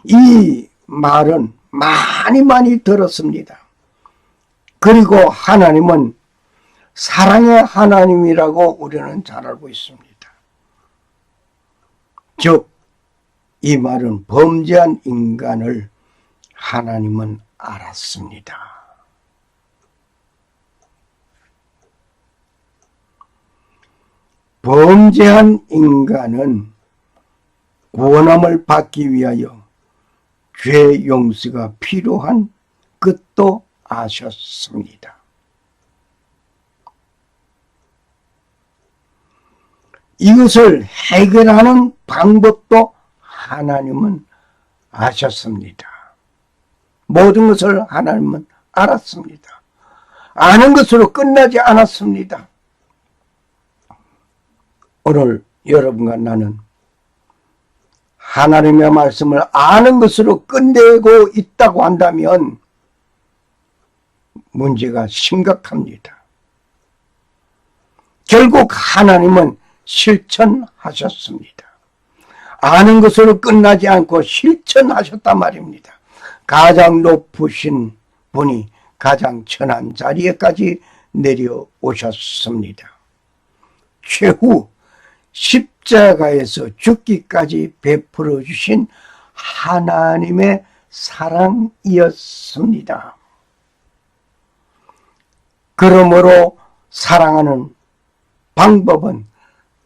이 말은 많이 들었습니다. 그리고 하나님은 사랑의 하나님이라고 우리는 잘 알고 있습니다. 즉, 이 말은 범죄한 인간을 하나님은 알았습니다. 범죄한 인간은 구원함을 받기 위하여 죄 용서가 필요한 것도 아셨습니다. 이것을 해결하는 방법도 하나님은 아셨습니다. 모든 것을 하나님은 알았습니다. 아는 것으로 끝나지 않았습니다. 오늘 여러분과 나는 하나님의 말씀을 아는 것으로 끝내고 있다고 한다면 문제가 심각합니다. 결국 하나님은 실천하셨습니다. 아는 것으로 끝나지 않고 실천하셨단 말입니다. 가장 높으신 분이 가장 천한 자리에까지 내려오셨습니다. 최후 십자가에서 죽기까지 베풀어 주신 하나님의 사랑이었습니다. 그러므로 사랑하는 방법은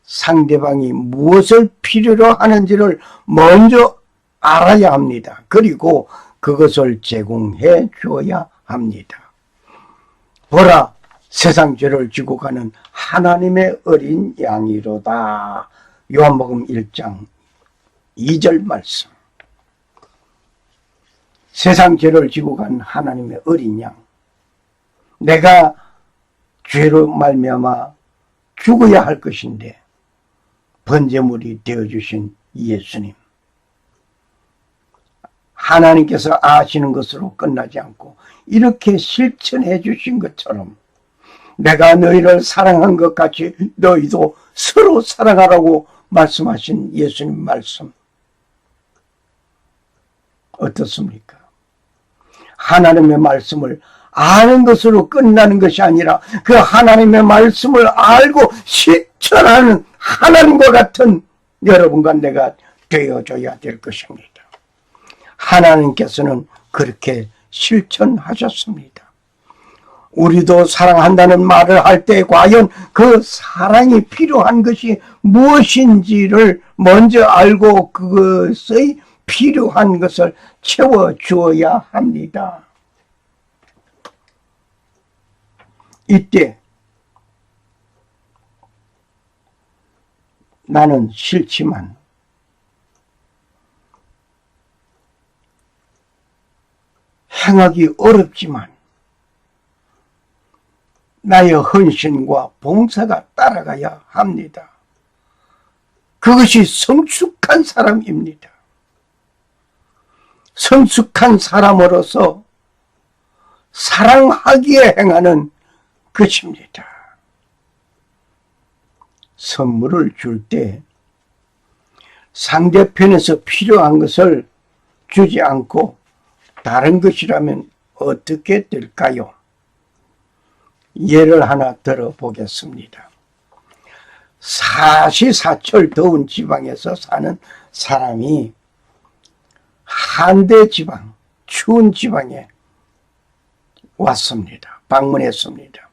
상대방이 무엇을 필요로 하는지를 먼저 알아야 합니다. 그리고 그것을 제공해 줘야 합니다. 보라, 세상 죄를 지고 가는 하나님의 어린 양이로다. 요한복음 1장 2절 말씀. 세상 죄를 지고 간 하나님의 어린 양. 내가 죄로 말미암아 죽어야 할 것인데 번제물이 되어주신 예수님. 하나님께서 아시는 것으로 끝나지 않고 이렇게 실천해 주신 것처럼 내가 너희를 사랑한 것 같이 너희도 서로 사랑하라고 말씀하신 예수님 말씀 어떻습니까? 하나님의 말씀을 아는 것으로 끝나는 것이 아니라 그 하나님의 말씀을 알고 실천하는 하나님과 같은 여러분과 내가 되어줘야 될 것입니다. 하나님께서는 그렇게 실천하셨습니다. 우리도 사랑한다는 말을 할 때 과연 그 사랑이 필요한 것이 무엇인지를 먼저 알고 그것의 필요한 것을 채워주어야 합니다. 이때 나는 싫지만 행하기 어렵지만 나의 헌신과 봉사가 따라가야 합니다. 그것이 성숙한 사람입니다. 성숙한 사람으로서 사랑하기에 행하는 것입니다. 선물을 줄 때 상대편에서 필요한 것을 주지 않고 다른 것이라면 어떻게 될까요? 예를 하나 들어보겠습니다. 사시사철 더운 지방에서 사는 사람이 한대 지방, 추운 지방에 왔습니다. 방문했습니다.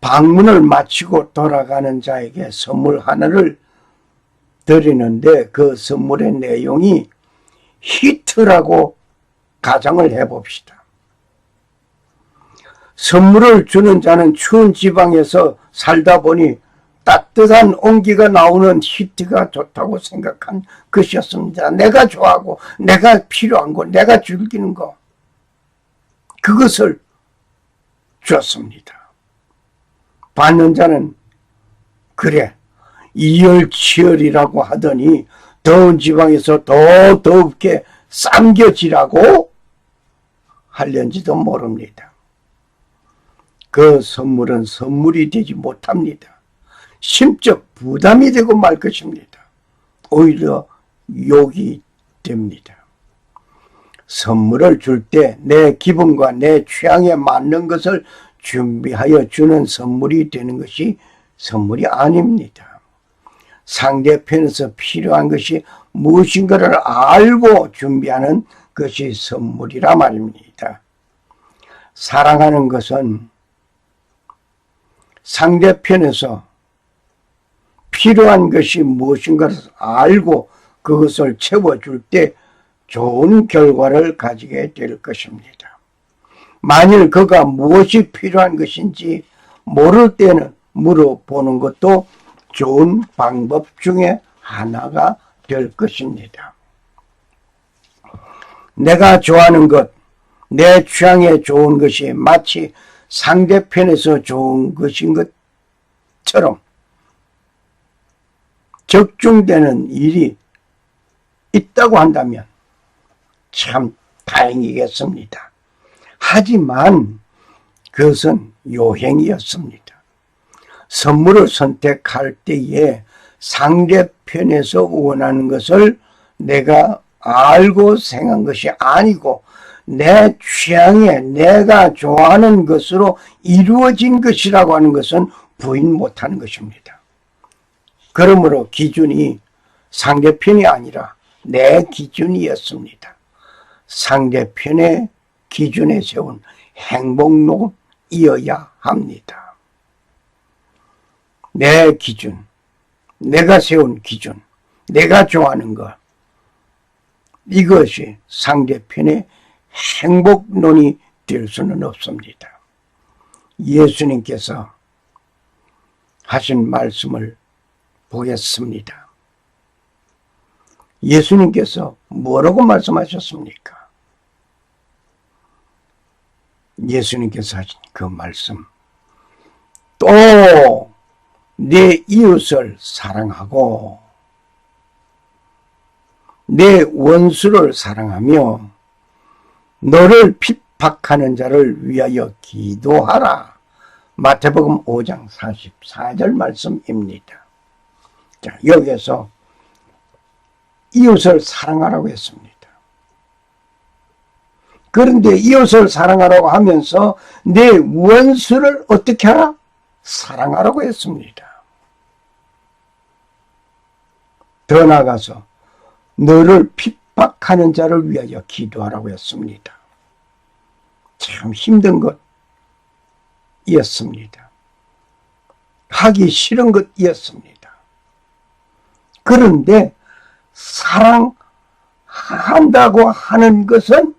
방문을 마치고 돌아가는 자에게 선물 하나를 드리는데 그 선물의 내용이 히트라고 가정을 해봅시다. 선물을 주는 자는 추운 지방에서 살다 보니 따뜻한 온기가 나오는 히트가 좋다고 생각한 것이었습니다. 내가 좋아하고 내가 필요한 거, 내가 즐기는 거, 그것을 주었습니다. 받는 자는 그래 이열치열이라고 하더니 더운 지방에서 더 더웁게 삼겨지라고 하려는지도 모릅니다. 그 선물은 선물이 되지 못합니다. 심적 부담이 되고 말 것입니다. 오히려 욕이 됩니다. 선물을 줄 때 내 기분과 내 취향에 맞는 것을 준비하여 주는 선물이 되는 것이 선물이 아닙니다. 상대편에서 필요한 것이 무엇인가를 알고 준비하는 것이 선물이라 말입니다. 사랑하는 것은 상대편에서 필요한 것이 무엇인가를 알고 그것을 채워줄 때 좋은 결과를 가지게 될 것입니다. 만일 그가 무엇이 필요한 것인지 모를 때는 물어보는 것도 좋은 방법 중에 하나가 될 것입니다. 내가 좋아하는 것, 내 취향에 좋은 것이 마치 상대편에서 좋은 것인 것처럼 적중되는 일이 있다고 한다면 참 다행이겠습니다. 하지만 그것은 요행이었습니다. 선물을 선택할 때에 상대편에서 원하는 것을 내가 알고 생각한 것이 아니고 내 취향에 내가 좋아하는 것으로 이루어진 것이라고 하는 것은 부인 못하는 것입니다. 그러므로 기준이 상대편이 아니라 내 기준이었습니다. 상대편의 기준에 세운 행복론이어야 합니다. 내 기준, 내가 세운 기준, 내가 좋아하는 것, 이것이 상대편의 행복론이 될 수는 없습니다. 예수님께서 하신 말씀을 보겠습니다. 예수님께서 뭐라고 말씀하셨습니까? 예수님께서 하신 그 말씀, 또 내 이웃을 사랑하고 내 원수를 사랑하며 너를 핍박하는 자를 위하여 기도하라. 마태복음 5장 44절 말씀입니다. 자, 여기에서 이웃을 사랑하라고 했습니다. 그런데 이웃을 사랑하라고 하면서 내 원수를 어떻게 하라? 사랑하라고 했습니다. 더 나아가서 너를 핍박하는 자를 위하여 기도하라고 했습니다. 참 힘든 것이었습니다. 하기 싫은 것이었습니다. 그런데 사랑한다고 하는 것은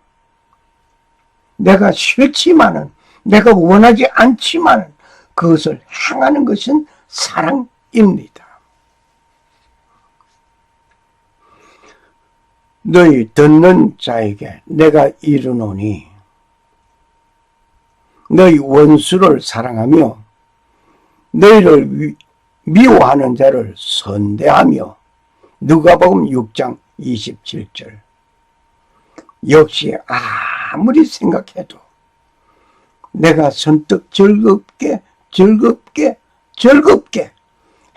내가 싫지만은, 내가 원하지 않지만 그것을 행하는 것은 사랑입니다. 너희 듣는 자에게 내가 이르노니 너희 원수를 사랑하며 너희를 미워하는 자를 선대하며. 누가복음 6장 27절. 역시 아무리 생각해도 내가 선뜻 즐겁게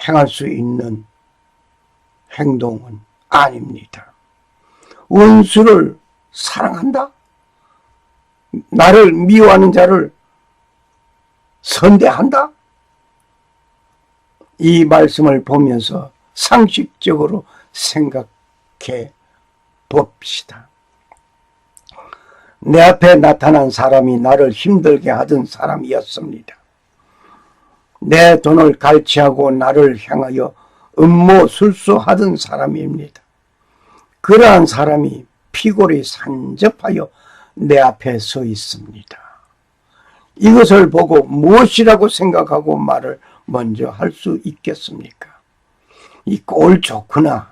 행할 수 있는 행동은 아닙니다. 원수를 사랑한다? 나를 미워하는 자를 선대한다? 이 말씀을 보면서 상식적으로 생각해 봅시다. 내 앞에 나타난 사람이 나를 힘들게 하던 사람이었습니다. 내 돈을 갈취하고 나를 향하여 음모술수하던 사람입니다. 그러한 사람이 피골이 산접하여 내 앞에 서 있습니다. 이것을 보고 무엇이라고 생각하고 말을 먼저 할 수 있겠습니까? 이 꼴 좋구나.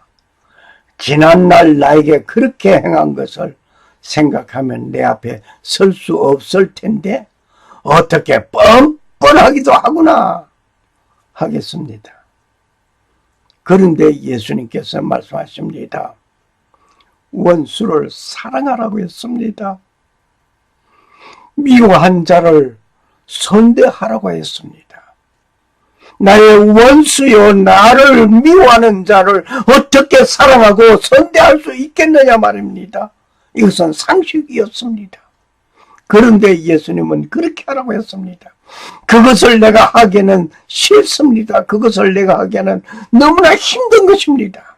지난날 나에게 그렇게 행한 것을 생각하면 내 앞에 설 수 없을 텐데 어떻게 뻔뻔하기도 하구나 하겠습니다. 그런데 예수님께서 말씀하십니다. 원수를 사랑하라고 했습니다. 미워한 자를 선대하라고 했습니다. 나의 원수요, 나를 미워하는 자를 어떻게 사랑하고 선대할 수 있겠느냐 말입니다. 이것은 상식이었습니다. 그런데 예수님은 그렇게 하라고 했습니다. 그것을 내가 하기에는 싫습니다. 그것을 내가 하기에는 너무나 힘든 것입니다.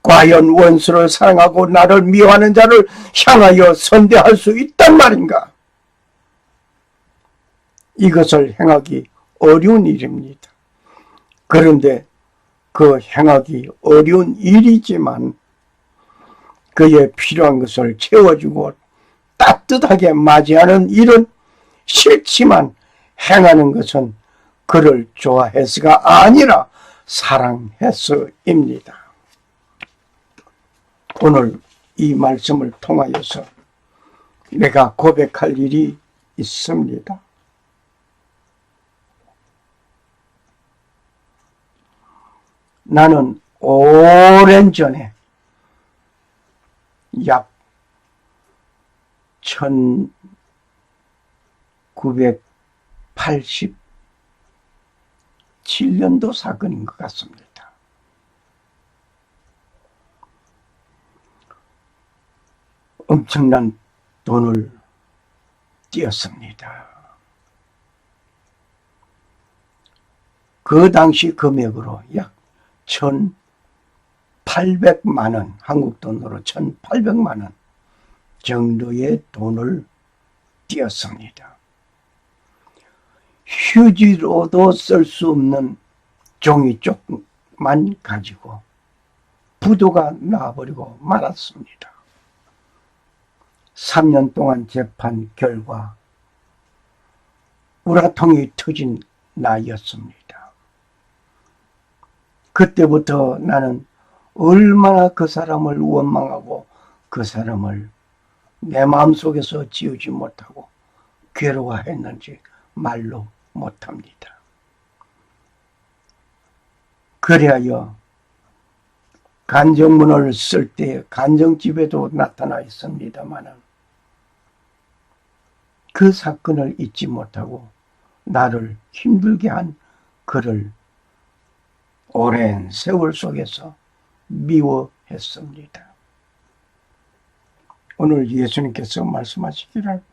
과연 원수를 사랑하고 나를 미워하는 자를 향하여 선대할 수 있단 말인가? 이것을 행하기 어려운 일입니다. 그런데 그 행하기 어려운 일이지만 그에 필요한 것을 채워주고 따뜻하게 맞이하는 일은 싫지만 행하는 것은 그를 좋아해서가 아니라 사랑해서입니다. 오늘 이 말씀을 통하여서 내가 고백할 일이 있습니다. 나는 오랜 전에 약 1987년도 사건인 것 같습니다. 엄청난 돈을 띄었습니다. 그 당시 금액으로 약 1,800만 원, 한국 돈으로 1,800만 원 정도의 돈을 띄었습니다. 휴지로도 쓸 수 없는 종이 쪽만 가지고 부도가 나버리고 말았습니다. 3년 동안 재판 결과 우라통이 터진 나이였습니다. 그때부터 나는 얼마나 그 사람을 원망하고 그 사람을 내 마음속에서 지우지 못하고 괴로워했는지 말로 못합니다. 그리하여 간정문을 쓸 때 간정집에도 나타나 있습니다마는 그 사건을 잊지 못하고 나를 힘들게 한 그를 오랜 세월 속에서 미워했습니다. 오늘 예수님께서 말씀하시기를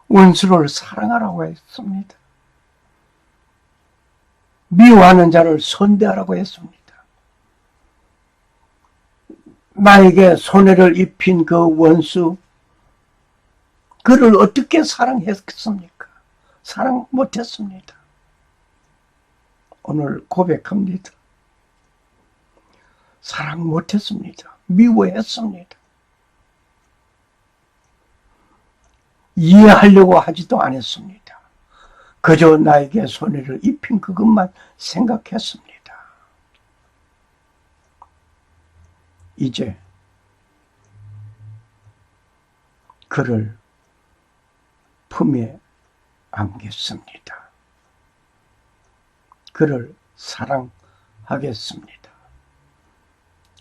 원수를 사랑하라고 했습니다. 미워하는 자를 선대하라고 했습니다. 나에게 손해를 입힌 그 원수, 그를 어떻게 사랑했겠습니까? 사랑 못했습니다. 오늘 고백합니다. 사랑 못했습니다. 미워했습니다. 이해하려고 하지도 않았습니다. 그저 나에게 손해를 입힌 그것만 생각했습니다. 이제 그를 품에 안겠습니다. 그를 사랑하겠습니다.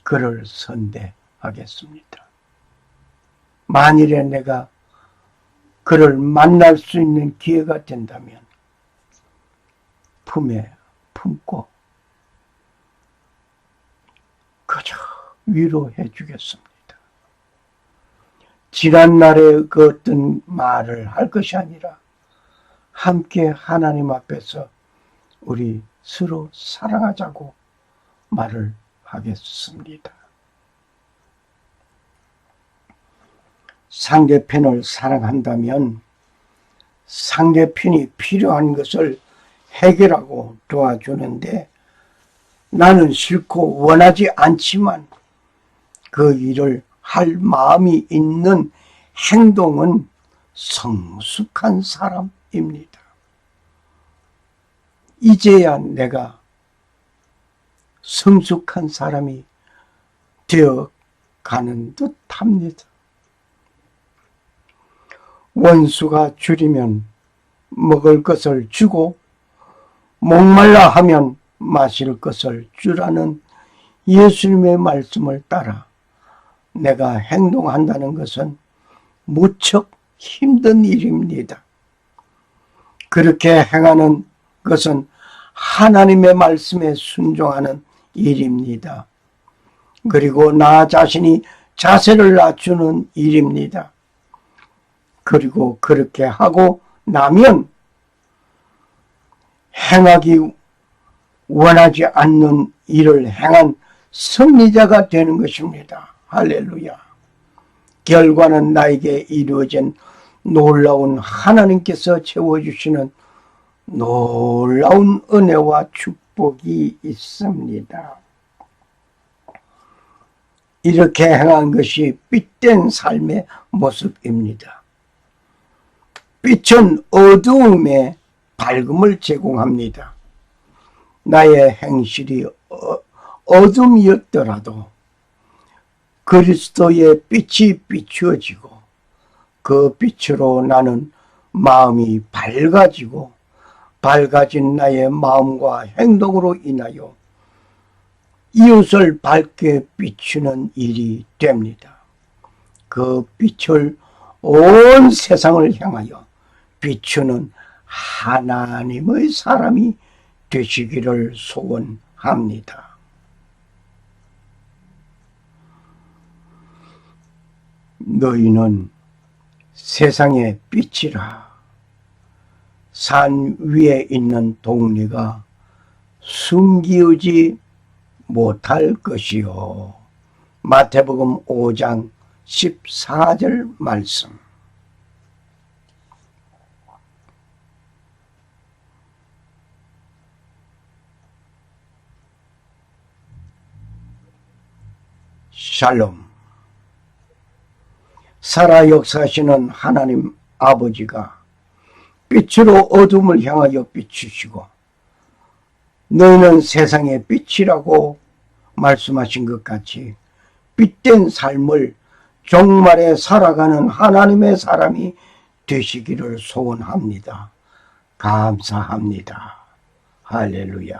그를 선대하겠습니다. 만일에 내가 그를 만날 수 있는 기회가 된다면 품에 품고 그저 위로해 주겠습니다. 지난날의 그 어떤 말을 할 것이 아니라 함께 하나님 앞에서 우리 서로 사랑하자고 말을 하겠습니다. 상대편을 사랑한다면 상대편이 필요한 것을 해결하고 도와주는데 나는 싫고 원하지 않지만 그 일을 할 마음이 있는 행동은 성숙한 사람입니다. 이제야 내가 성숙한 사람이 되어 가는 듯 합니다. 원수가 줄이면 먹을 것을 주고 목말라 하면 마실 것을 주라는 예수님의 말씀을 따라 내가 행동한다는 것은 무척 힘든 일입니다. 그렇게 행하는 것은 하나님의 말씀에 순종하는 일입니다. 그리고 나 자신이 자세를 낮추는 일입니다. 그리고 그렇게 하고 나면 행하기 원하지 않는 일을 행한 승리자가 되는 것입니다. 할렐루야. 결과는 나에게 이루어진 놀라운 하나님께서 채워주시는 놀라운 은혜와 축복이 있습니다. 이렇게 행한 것이 빛된 삶의 모습입니다. 빛은 어두움에 밝음을 제공합니다. 나의 행실이 어둠이었더라도 그리스도의 빛이 비추어지고 그 빛으로 나는 마음이 밝아지고 밝아진 나의 마음과 행동으로 인하여 이웃을 밝게 비추는 일이 됩니다. 그 빛을 온 세상을 향하여 비추는 하나님의 사람이 되시기를 소원합니다. 너희는 세상의 빛이라. 산 위에 있는 동리가 숨기우지 못할 것이요. 마태복음 5장 14절 말씀. 샬롬. 살아 역사하시는 하나님 아버지가 빛으로 어둠을 향하여 비추시고 너희는 세상의 빛이라고 말씀하신 것 같이 빛된 삶을 종말에 살아가는 하나님의 사람이 되시기를 소원합니다. 감사합니다. 할렐루야.